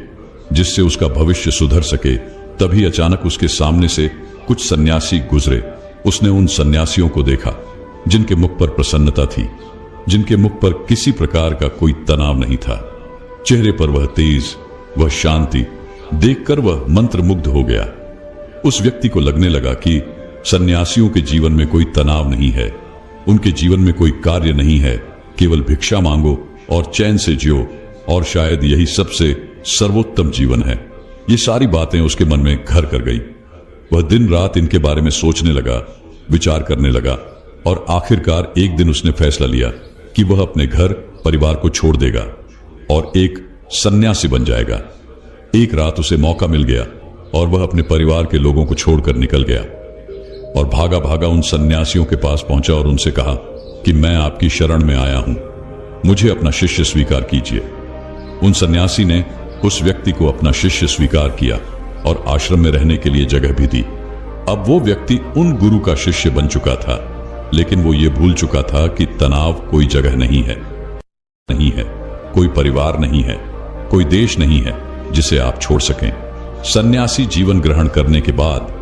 जिससे उसका भविष्य सुधर सके। तभी अचानक उसके सामने से कुछ सन्यासी गुजरे। उसने उन सन्यासियों को देखा जिनके मुख पर प्रसन्नता थी, जिनके मुख पर किसी प्रकार का कोई तनाव नहीं था। चेहरे पर वह तेज, वह शांति देखकर वह मंत्रमुग्ध हो गया। उस व्यक्ति को लगने लगा कि सन्यासियों के जीवन में कोई तनाव नहीं है, उनके जीवन में कोई कार्य नहीं है, केवल भिक्षा मांगो और चैन से जियो, और शायद यही सबसे सर्वोत्तम जीवन है। ये सारी बातें उसके मन में घर कर गई। वह दिन रात इनके बारे में सोचने लगा, विचार करने लगा, और आखिरकार एक दिन उसने फैसला लिया कि वह अपने घर परिवार को छोड़ देगा और एक सन्यासी बन जाएगा। एक रात उसे मौका मिल गया और वह अपने परिवार के लोगों को छोड़कर निकल गया और भागा भागा उन सन्यासियों के पास पहुंचा और उनसे कहा कि मैं आपकी शरण में आया हूं, मुझे अपना शिष्य स्वीकार कीजिए। उन सन्यासी ने उस व्यक्ति को अपना शिष्य स्वीकार किया और आश्रम में रहने के लिए जगह भी दी। अब वो व्यक्ति उन गुरु का शिष्य बन चुका था, लेकिन वो ये भूल चुका था कि तनाव कोई जगह नहीं है, कोई परिवार नहीं है, कोई देश नहीं है जिसे आप छोड़ सकें। सन्यासी जीवन ग्रहण करने के बाद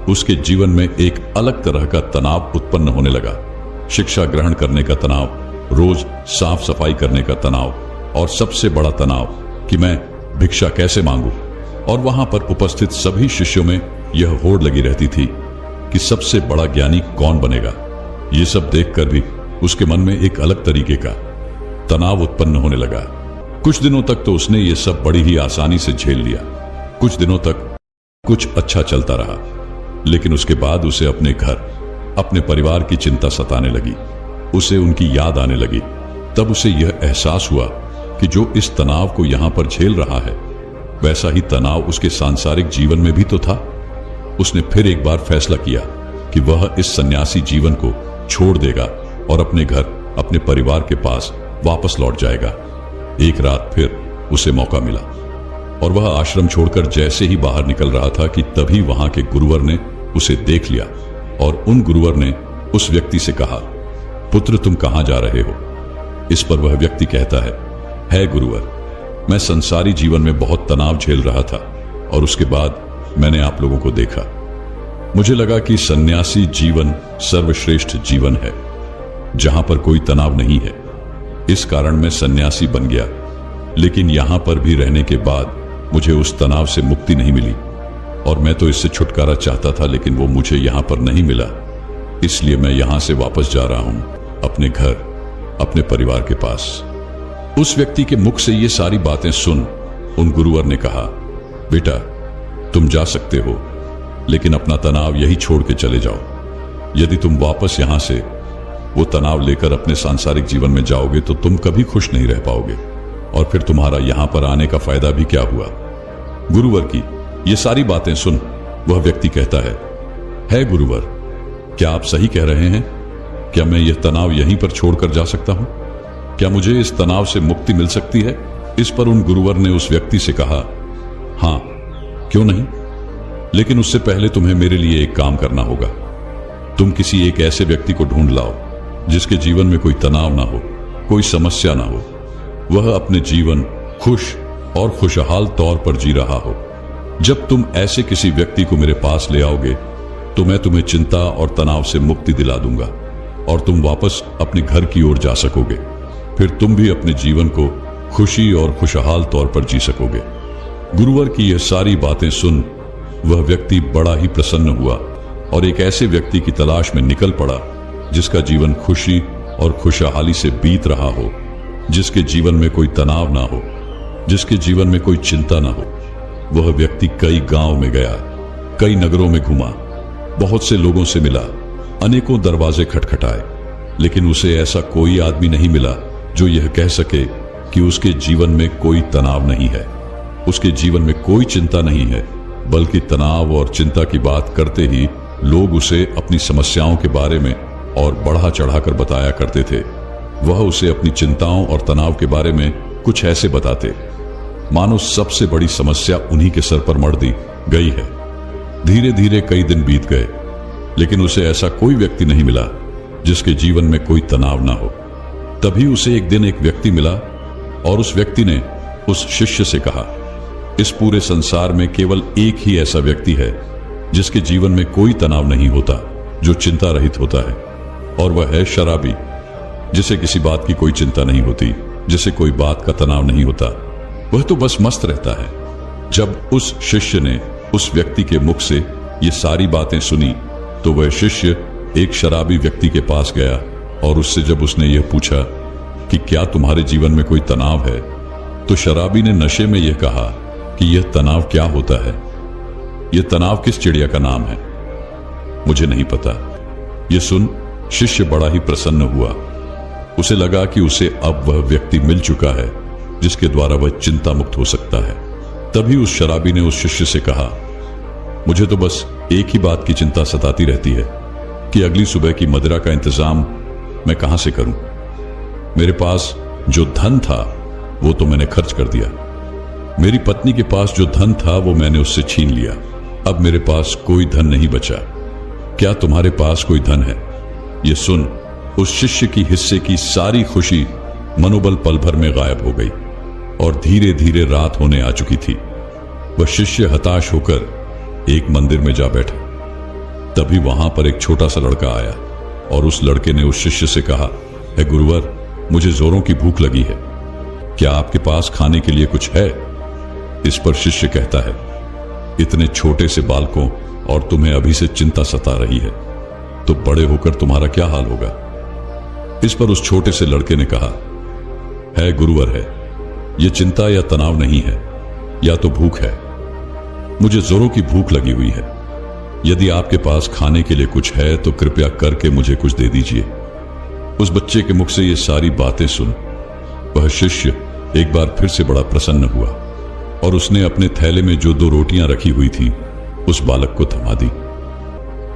उसके जीवन में एक अलग तरह का तनाव उत्पन्न होने लगा। शिक्षा ग्रहण करने का तनाव, रोज साफ सफाई करने का तनाव, और सबसे बड़ा तनाव कि मैं भिक्षा कैसे मांगू। और वहां पर उपस्थित सभी शिष्यों में यह होड़ लगी रहती थी कि सबसे बड़ा ज्ञानी कौन बनेगा। ये सब देखकर भी उसके मन में एक अलग तरीके का तनाव उत्पन्न होने लगा। कुछ दिनों तक तो उसने ये सब बड़ी ही आसानी से झेल लिया। कुछ दिनों तक कुछ अच्छा चलता रहा, लेकिन उसके बाद उसे अपने घर, अपने परिवार की चिंता सताने लगी। उसे उनकी याद आने लगी। तब उसे यह एहसास हुआ कि जो इस तनाव को यहां पर झेल रहा है, वैसा ही तनाव उसके सांसारिक जीवन में भी तो था। उसने फिर एक बार फैसला किया कि वह इस सन्यासी जीवन को छोड़ देगा और अपने घर, अपने परिवार के पास वापस लौट जाएगा। एक रात फिर उसे मौका मिला और वह आश्रम छोड़कर जैसे ही बाहर निकल रहा था कि तभी वहां के गुरुवर ने उसे देख लिया और उन गुरुवर ने उस व्यक्ति से कहा, पुत्र तुम कहां जा रहे हो? इस पर वह व्यक्ति कहता है गुरुवर, मैं संसारी जीवन में बहुत तनाव झेल रहा था और उसके बाद मैंने आप लोगों को देखा। मुझे लगा कि सन्यासी जीवन सर्वश्रेष्ठ जीवन है जहां पर कोई तनाव नहीं है। इस कारण मैं सन्यासी बन गया, लेकिन यहां पर भी रहने के बाद मुझे उस तनाव से मुक्ति नहीं मिली और मैं तो इससे छुटकारा चाहता था, लेकिन वो मुझे यहां पर नहीं मिला। इसलिए मैं यहां से वापस जा रहा हूं अपने घर, अपने परिवार के पास। उस व्यक्ति के मुख से ये सारी बातें सुन उन गुरुवर ने कहा, बेटा तुम जा सकते हो, लेकिन अपना तनाव यही छोड़ के चले जाओ। यदि तुम वापस यहां से वो तनाव लेकर अपने सांसारिक जीवन में जाओगे तो तुम कभी खुश नहीं रह पाओगे, और फिर तुम्हारा यहां पर आने का फायदा भी क्या हुआ। गुरुवर की ये सारी बातें सुन वह व्यक्ति कहता है गुरुवर, क्या आप सही कह रहे हैं? क्या मैं यह तनाव यहीं पर छोड़कर जा सकता हूं? क्या मुझे इस तनाव से मुक्ति मिल सकती है? इस पर उन गुरुवर ने उस व्यक्ति से कहा, हां, क्यों नहीं, लेकिन उससे पहले तुम्हें मेरे लिए एक काम करना होगा। तुम किसी एक ऐसे व्यक्ति को ढूंढ लाओ जिसके जीवन में कोई तनाव ना हो, कोई समस्या ना हो, वह अपने जीवन खुश और खुशहाल तौर पर जी रहा हो। जब तुम ऐसे किसी व्यक्ति को मेरे पास ले आओगे तो मैं तुम्हें चिंता और तनाव से मुक्ति दिला दूंगा और तुम वापस अपने घर की ओर जा सकोगे। फिर तुम भी अपने जीवन को खुशी और खुशहाल तौर पर जी सकोगे। गुरुवर की यह सारी बातें सुन वह व्यक्ति बड़ा ही प्रसन्न हुआ और एक ऐसे व्यक्ति की तलाश में निकल पड़ा जिसका जीवन खुशी और खुशहाली से बीत रहा हो, जिसके जीवन में कोई तनाव ना हो, जिसके जीवन में कोई चिंता ना हो। वह व्यक्ति कई गांव में गया, कई नगरों में घूमा, बहुत से लोगों से मिला, अनेकों दरवाजे खटखटाए, लेकिन उसे ऐसा कोई आदमी नहीं मिला जो यह कह सके कि उसके जीवन में कोई तनाव नहीं है, उसके जीवन में कोई चिंता नहीं है। बल्कि तनाव और चिंता की बात करते ही लोग उसे अपनी समस्याओं के बारे में और बढ़ा चढ़ाकर बताया करते थे। वह उसे अपनी चिंताओं और तनाव के बारे में कुछ ऐसे बताते मानो सबसे बड़ी समस्या उन्हीं के सर पर मढ़ दी गई है। धीरे धीरे कई दिन बीत गए, लेकिन उसे ऐसा कोई व्यक्ति नहीं मिला जिसके जीवन में कोई तनाव ना हो। तभी उसे एक दिन एक व्यक्ति मिला और उस व्यक्ति ने उस शिष्य से कहा, इस पूरे संसार में केवल एक ही ऐसा व्यक्ति है जिसके जीवन में कोई तनाव नहीं होता, जो चिंता रहित होता है, और वह है शराबी, जिसे किसी बात की कोई चिंता नहीं होती, जिसे कोई बात का तनाव नहीं होता, वह तो बस मस्त रहता है। जब उस शिष्य ने उस व्यक्ति के मुख से ये सारी बातें सुनी तो वह शिष्य एक शराबी व्यक्ति के पास गया और उससे जब उसने यह पूछा कि क्या तुम्हारे जीवन में कोई तनाव है, तो शराबी ने नशे में यह कहा कि यह तनाव क्या होता है, यह तनाव किस चिड़िया का नाम है, मुझे नहीं पता। यह सुन शिष्य बड़ा ही प्रसन्न हुआ। उसे लगा कि उसे अब वह व्यक्ति मिल चुका है जिसके द्वारा वह चिंता मुक्त हो सकता है। तभी उस शराबी ने उस शिष्य से कहा, मुझे तो बस एक ही बात की चिंता सताती रहती है कि अगली सुबह की मदिरा का इंतजाम मैं कहां से करूं। मेरे पास जो धन था वो तो मैंने खर्च कर दिया, मेरी पत्नी के पास जो धन था वो मैंने उससे छीन लिया, अब मेरे पास कोई धन नहीं बचा। क्या तुम्हारे पास कोई धन है? ये सुन उस शिष्य की हिस्से की सारी खुशी मनोबल पल भर में गायब हो गई और धीरे धीरे रात होने आ चुकी थी। वह शिष्य हताश होकर एक मंदिर में जा बैठा। तभी वहां पर एक छोटा सा लड़का आया और उस लड़के ने उस शिष्य से कहा, हे गुरुवर, मुझे जोरों की भूख लगी है, क्या आपके पास खाने के लिए कुछ है? इस पर शिष्य कहता है, इतने छोटे से बालकों और तुम्हें अभी से चिंता सता रही है, तो बड़े होकर तुम्हारा क्या हाल होगा। इस पर उस छोटे से लड़के ने कहा, है गुरुवर है, यह चिंता या तनाव नहीं है, या तो भूख है, मुझे जोरों की भूख लगी हुई है। यदि आपके पास खाने के लिए कुछ है तो कृपया करके मुझे कुछ दे दीजिए। उस बच्चे के मुख से ये सारी बातें सुन वह शिष्य एक बार फिर से बड़ा प्रसन्न हुआ और उसने अपने थैले में जो 2 रोटियां रखी हुई थी उस बालक को थमा दी।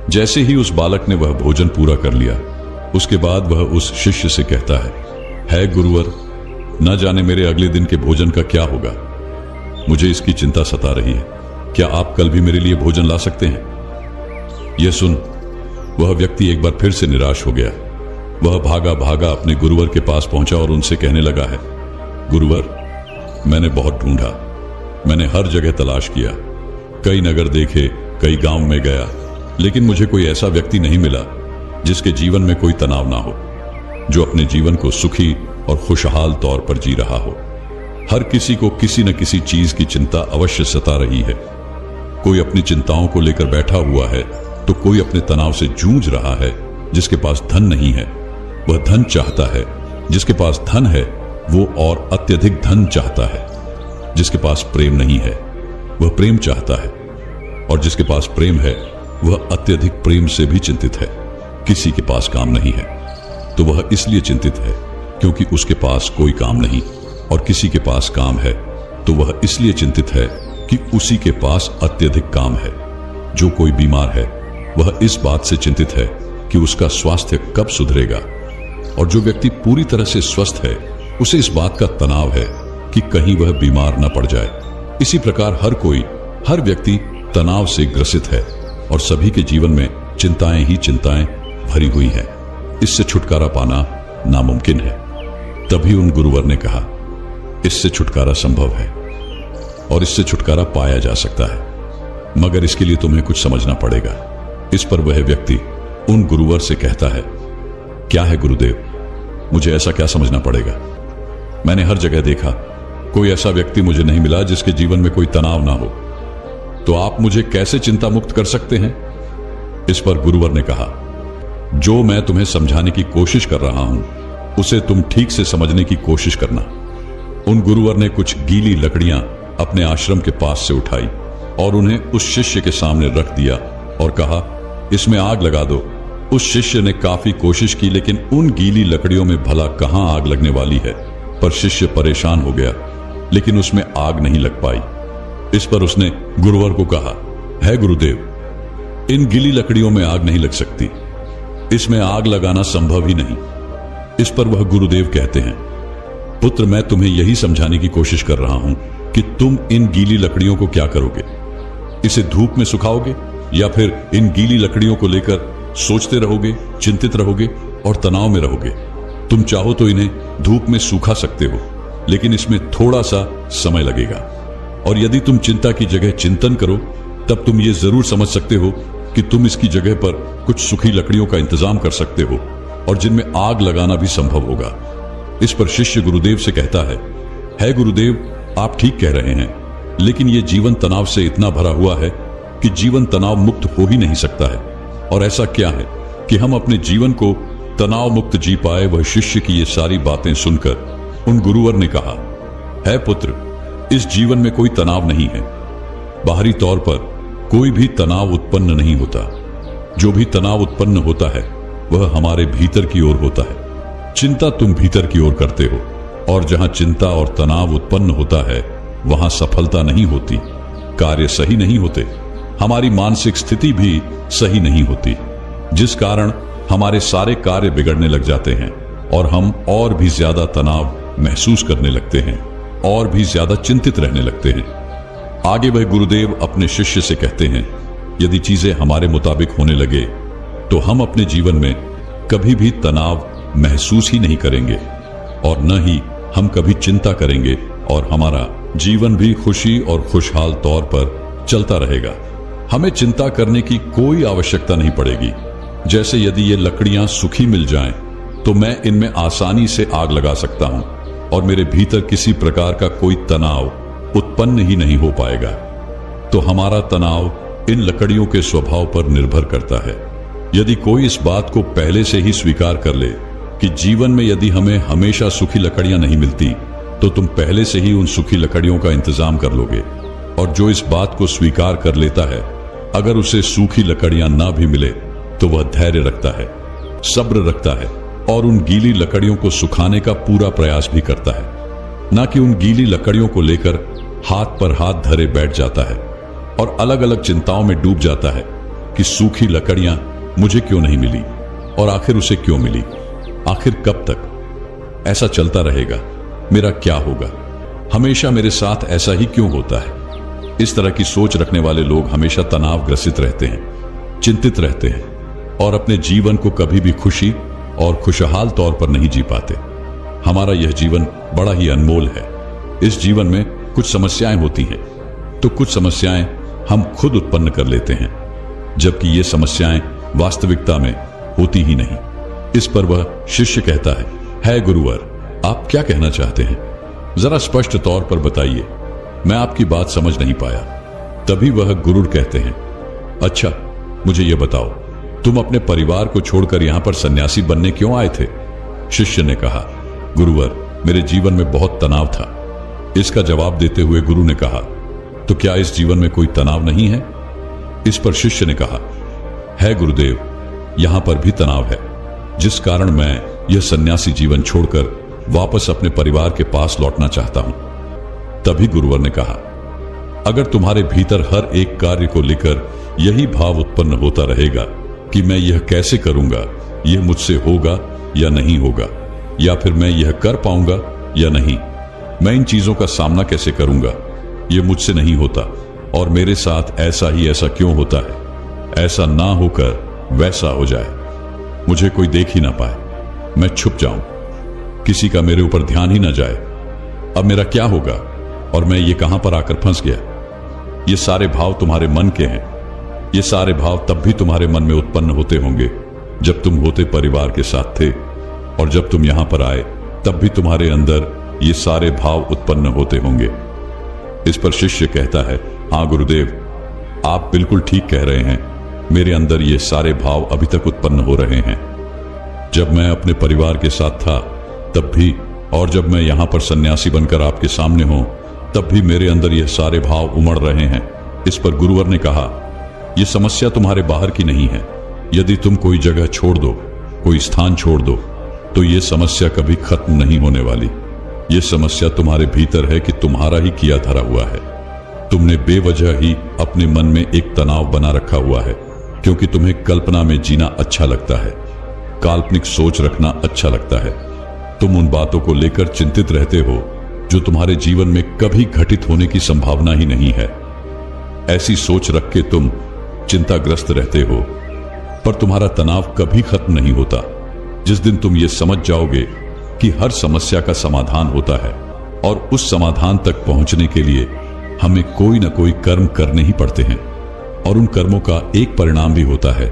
जैसे ही उस बालक ने वह भोजन पूरा कर लिया, उसके बाद वह उस शिष्य से कहता है गुरुवर, न जाने मेरे अगले दिन के भोजन का क्या होगा, मुझे इसकी चिंता सता रही है, क्या आप कल भी मेरे लिए भोजन ला सकते हैं? यह सुन वह व्यक्ति एक बार फिर से निराश हो गया। वह भागा भागा अपने गुरुवर के पास पहुंचा और उनसे कहने लगा, है गुरुवर, मैंने बहुत ढूंढा, मैंने हर जगह तलाश किया, कई नगर देखे, कई गांव में गया, लेकिन मुझे कोई ऐसा व्यक्ति नहीं मिला जिसके जीवन में कोई तनाव ना हो, जो अपने जीवन को सुखी और खुशहाल तौर पर जी रहा हो। हर किसी को किसी न किसी चीज की चिंता अवश्य सता रही है। कोई अपनी चिंताओं को लेकर बैठा हुआ है तो कोई अपने तनाव से जूझ रहा है। जिसके पास धन नहीं है वह धन चाहता है, जिसके पास धन है वो और अत्यधिक धन चाहता है। जिसके पास प्रेम नहीं है वह प्रेम चाहता है, और जिसके पास प्रेम है वह अत्यधिक प्रेम से भी चिंतित है। किसी के पास काम नहीं है तो वह इसलिए चिंतित है क्योंकि उसके पास कोई काम नहीं, और किसी के पास काम है तो वह इसलिए चिंतित है कि उसी के पास अत्यधिक काम है। जो कोई बीमार है वह इस बात से चिंतित है कि उसका स्वास्थ्य कब सुधरेगा, और जो व्यक्ति पूरी तरह से स्वस्थ है उसे इस बात का तनाव है कि कहीं वह बीमार न पड़ जाए। इसी प्रकार हर व्यक्ति तनाव से ग्रसित है और सभी के जीवन में चिंताएं ही चिंताएं भरी हुई हैं। इससे छुटकारा पाना नामुमकिन है। तभी उन गुरुवर ने कहा, इससे छुटकारा संभव है और इससे छुटकारा पाया जा सकता है, मगर इसके लिए तुम्हें कुछ समझना पड़ेगा। इस पर वह व्यक्ति उन गुरुवर से कहता है, क्या है गुरुदेव, मुझे ऐसा क्या समझना पड़ेगा? मैंने हर जगह देखा, कोई ऐसा व्यक्ति मुझे नहीं मिला जिसके जीवन में कोई तनाव ना हो, तो आप मुझे कैसे चिंता मुक्त कर सकते हैं? इस पर गुरुवर ने कहा, जो मैं तुम्हें समझाने की कोशिश कर रहा हूं उसे तुम ठीक से समझने की कोशिश करना। उन गुरुवर ने कुछ गीली लकड़ियां अपने आश्रम के पास से उठाई और उन्हें उस शिष्य के सामने रख दिया और कहा, इसमें आग लगा दो। उस शिष्य ने काफी कोशिश की, लेकिन उन गीली लकड़ियों में भला कहां आग लगने वाली है। पर शिष्य परेशान हो गया, लेकिन उसमें आग नहीं लग पाई। इस पर उसने गुरुवर को कहा, है गुरुदेव, इन गीली लकड़ियों में आग नहीं लग सकती, इसमें आग लगाना संभव ही नहीं। इस पर वह गुरुदेव कहते हैं, पुत्र, मैं तुम्हें यही समझाने की कोशिश कर रहा हूं कि तुम इन गीली लकड़ियों को क्या करोगे? इसे धूप में सुखाओगे या फिर इन गीली लकड़ियों को लेकर सोचते रहोगे, चिंतित रहोगे और तनाव में रहोगे? तुम चाहो तो इन्हें धूप में सूखा सकते हो, लेकिन इसमें थोड़ा सा समय लगेगा। और यदि तुम चिंता की जगह चिंतन करो, तब तुम ये जरूर समझ सकते हो कि तुम इसकी जगह पर कुछ सूखी लकड़ियों का इंतजाम कर सकते हो और जिनमें आग लगाना भी संभव होगा। इस पर शिष्य गुरुदेव से कहता है गुरुदेव, आप ठीक कह रहे हैं, लेकिन यह जीवन तनाव से इतना भरा हुआ है कि जीवन तनाव मुक्त हो ही नहीं सकता है। और ऐसा क्या है कि हम अपने जीवन को तनाव मुक्त जी पाए? वह शिष्य की ये सारी बातें सुनकर उन गुरुवर ने कहा, है पुत्र, इस जीवन में कोई तनाव नहीं है। बाहरी तौर पर कोई भी तनाव उत्पन्न नहीं होता। जो भी तनाव उत्पन्न होता है वह हमारे भीतर की ओर होता है। चिंता तुम भीतर की ओर करते हो, और जहां चिंता और तनाव उत्पन्न होता है वहां सफलता नहीं होती, कार्य सही नहीं होते, हमारी मानसिक स्थिति भी सही नहीं होती, जिस कारण हमारे सारे कार्य बिगड़ने लग जाते हैं और हम और भी ज्यादा तनाव महसूस करने लगते हैं और भी ज्यादा चिंतित रहने लगते हैं। आगे वह गुरुदेव अपने शिष्य से कहते हैं, यदि चीजें हमारे मुताबिक होने लगे तो हम अपने जीवन में कभी भी तनाव महसूस ही नहीं करेंगे और न ही हम कभी चिंता करेंगे, और हमारा जीवन भी खुशी और खुशहाल तौर पर चलता रहेगा। हमें चिंता करने की कोई आवश्यकता नहीं पड़ेगी। जैसे यदि ये लकड़ियां सूखी मिल जाएं, तो मैं इनमें आसानी से आग लगा सकता हूं और मेरे भीतर किसी प्रकार का कोई तनाव उत्पन्न ही नहीं हो पाएगा। तो हमारा तनाव इन लकड़ियों के स्वभाव पर निर्भर करता है। यदि कोई इस बात को पहले से ही स्वीकार कर ले कि जीवन में यदि हमें हमेशा सूखी लकड़ियां नहीं मिलती, तो तुम पहले से ही उन सूखी लकड़ियों का इंतजाम कर लोगे। और जो इस बात को स्वीकार कर लेता है, अगर उसे सूखी लकड़ियां ना भी मिले तो वह धैर्य रखता है, सब्र रखता है और उन गीली लकड़ियों को सुखाने का पूरा प्रयास भी करता है, ना कि उन गीली लकड़ियों को लेकर हाथ पर हाथ धरे बैठ जाता है और अलग अलग चिंताओं में डूब जाता है कि सूखी लकड़ियां मुझे क्यों नहीं मिली और आखिर उसे क्यों मिली, आखिर कब तक ऐसा चलता रहेगा, मेरा क्या होगा, हमेशा मेरे साथ ऐसा ही क्यों होता है। इस तरह की सोच रखने वाले लोग हमेशा तनाव ग्रसित रहते हैं, चिंतित रहते हैं और अपने जीवन को कभी भी खुशी और खुशहाल तौर पर नहीं जी पाते। हमारा यह जीवन बड़ा ही अनमोल है। इस जीवन में कुछ समस्याएं होती हैं, तो कुछ समस्याएं हम खुद उत्पन्न कर लेते हैं, जबकि ये समस्याएं वास्तविकता में होती ही नहीं। इस पर वह शिष्य कहता है गुरुवर, आप क्या कहना चाहते हैं? जरा स्पष्ट तौर पर बताइए, मैं आपकी बात समझ नहीं पाया। तभी वह गुरु कहते हैं, अच्छा मुझे यह बताओ, तुम अपने परिवार को छोड़कर यहां पर सन्यासी बनने क्यों आए थे? शिष्य ने कहा, गुरुवर, मेरे जीवन में बहुत तनाव था। इसका जवाब देते हुए गुरु ने कहा, तो क्या इस जीवन में कोई तनाव नहीं है? इस पर शिष्य ने कहा, है गुरुदेव, यहां पर भी तनाव है, जिस कारण मैं यह सन्यासी जीवन छोड़कर वापस अपने परिवार के पास लौटना चाहता हूं। तभी गुरुवर ने कहा, अगर तुम्हारे भीतर हर एक कार्य को लेकर यही भाव उत्पन्न होता रहेगा कि मैं यह कैसे करूंगा, यह मुझसे होगा या नहीं होगा, या फिर मैं यह कर पाऊंगा या नहीं, मैं इन चीजों का सामना कैसे करूंगा, यह मुझसे नहीं होता और मेरे साथ ऐसा ही ऐसा क्यों होता है, ऐसा ना होकर वैसा हो जाए, मुझे कोई देख ही ना पाए, मैं छुप जाऊं, किसी का मेरे ऊपर ध्यान ही ना जाए, अब मेरा क्या होगा और मैं ये कहां पर आकर फंस गया। ये सारे भाव तुम्हारे मन के हैं। ये सारे भाव तब भी तुम्हारे मन में उत्पन्न होते होंगे जब तुम होते परिवार के साथ थे, और जब तुम यहां पर आए तब भी तुम्हारे अंदर ये सारे भाव उत्पन्न होते होंगे। इस पर शिष्य कहता है, हाँ गुरुदेव, आप बिल्कुल ठीक कह रहे हैं, मेरे अंदर ये सारे भाव अभी तक उत्पन्न हो रहे हैं। जब मैं अपने परिवार के साथ था तब भी, और जब मैं यहां पर सन्यासी बनकर आपके सामने हूं तब भी मेरे अंदर ये सारे भाव उमड़ रहे हैं। इस पर गुरुवर ने कहा, यह समस्या तुम्हारे बाहर की नहीं है। यदि तुम कोई जगह छोड़ दो, कोई स्थान छोड़ दो, तो यह समस्या कभी खत्म नहीं होने वाली। यह समस्या तुम्हारे भीतर है कि तुम्हारा ही किया धरा हुआ है। तुमने बेवजह ही अपने मन में एक तनाव बना रखा हुआ है, क्योंकि तुम्हें कल्पना में जीना अच्छा लगता है, काल्पनिक सोच रखना अच्छा लगता है। तुम उन बातों को लेकर चिंतित रहते हो जो तुम्हारे जीवन में कभी घटित होने की संभावना ही नहीं है। ऐसी सोच रख के तुम चिंताग्रस्त रहते हो, पर तुम्हारा तनाव कभी खत्म नहीं होता। जिस दिन तुम ये समझ जाओगे कि हर समस्या का समाधान होता है और उस समाधान तक पहुंचने के लिए हमें कोई ना कोई कर्म करने ही पड़ते हैं, और उन कर्मों का एक परिणाम भी होता है,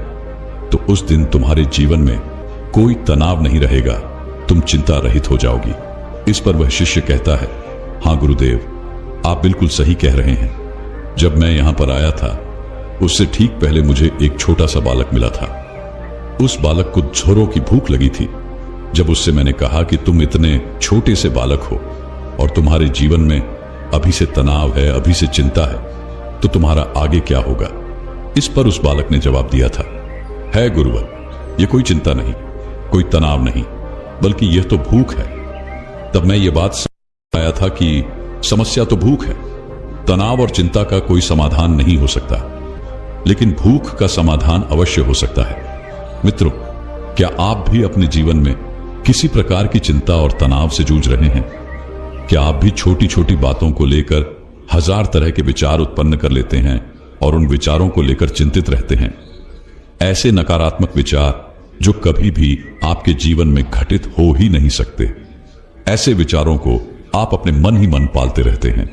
तो उस दिन तुम्हारे जीवन में कोई तनाव नहीं रहेगा, तुम चिंता रहित हो जाओगी। इस पर वह शिष्य कहता है, हाँ गुरुदेव, आप बिल्कुल सही कह रहे हैं। जब मैं यहां पर आया था उससे ठीक पहले मुझे एक छोटा सा बालक मिला था। उस बालक को झोरों की भूख लगी थी। जब उससे मैंने कहा कि तुम इतने छोटे से बालक हो और तुम्हारे जीवन में अभी से तनाव है, अभी से चिंता है, तो तुम्हारा आगे क्या होगा। इस पर उस बालक ने जवाब दिया था, है गुरुवर, यह कोई चिंता नहीं, कोई तनाव नहीं, बल्कि यह तो भूख है। तब मैं ये बात समझ आया था कि समस्या तो भूख है, तनाव और चिंता का कोई समाधान नहीं हो सकता, लेकिन भूख का समाधान अवश्य हो सकता है। मित्रों, क्या आप भी अपने जीवन में किसी प्रकार की चिंता और तनाव से जूझ रहे हैं? क्या आप भी छोटी छोटी बातों को लेकर हजार तरह के विचार उत्पन्न कर लेते हैं और उन विचारों को लेकर चिंतित रहते हैं? ऐसे नकारात्मक विचार जो कभी भी आपके जीवन में घटित हो ही नहीं सकते, ऐसे विचारों को आप अपने मन ही मन पालते रहते हैं।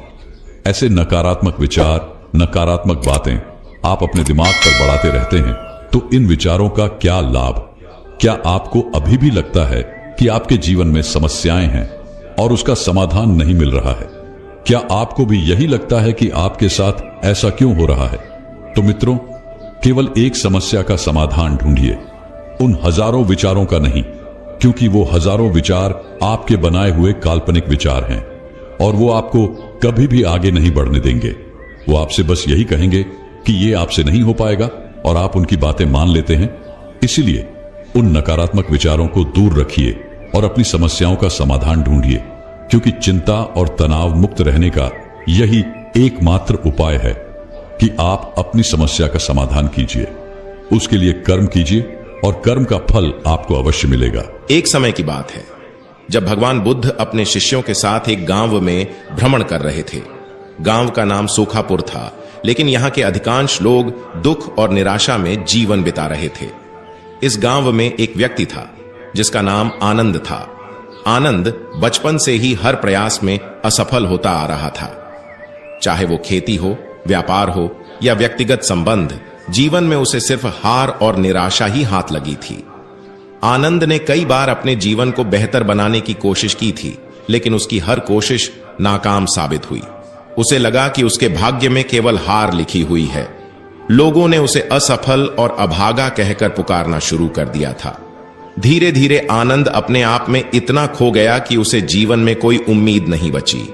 ऐसे नकारात्मक विचार, नकारात्मक बातें आप अपने दिमाग पर बढ़ाते रहते हैं, तो इन विचारों का क्या लाभ? क्या आपको अभी भी लगता है कि आपके जीवन में समस्याएं हैं और उसका समाधान नहीं मिल रहा है? क्या आपको भी यही लगता है कि आपके साथ ऐसा क्यों हो रहा है? तो मित्रों, केवल एक समस्या का समाधान ढूंढिए, उन हजारों विचारों का नहीं, क्योंकि वो हजारों विचार आपके बनाए हुए काल्पनिक विचार हैं और वो आपको कभी भी आगे नहीं बढ़ने देंगे। वो आपसे बस यही कहेंगे कि ये आपसे नहीं हो पाएगा और आप उनकी बातें मान लेते हैं। इसीलिए उन नकारात्मक विचारों को दूर रखिए और अपनी समस्याओं का समाधान ढूंढिए, क्योंकि चिंता और तनाव मुक्त रहने का यही एकमात्र उपाय है कि आप अपनी समस्या का समाधान कीजिए, उसके लिए कर्म कीजिए और कर्म का फल आपको अवश्य मिलेगा। एक समय की बात है जब भगवान बुद्ध अपने शिष्यों के साथ एक गांव में भ्रमण कर रहे थे। गांव का नाम सूखापुर था, लेकिन यहां के अधिकांश लोग दुख और निराशा में जीवन बिता रहे थे। इस गांव में एक व्यक्ति था जिसका नाम आनंद था। आनंद बचपन से ही हर प्रयास में असफल होता आ रहा था। चाहे वो खेती हो, व्यापार हो या व्यक्तिगत संबंध, जीवन में उसे सिर्फ हार और निराशा ही हाथ लगी थी। आनंद ने कई बार अपने जीवन को बेहतर बनाने की कोशिश की थी, लेकिन उसकी हर कोशिश नाकाम साबित हुई। उसे लगा कि उसके भाग्य में केवल हार लिखी हुई है। लोगों ने उसे असफल और अभागा कहकर पुकारना शुरू कर दिया था। धीरे धीरे आनंद अपने आप में इतना खो गया कि उसे जीवन में कोई उम्मीद नहीं बची।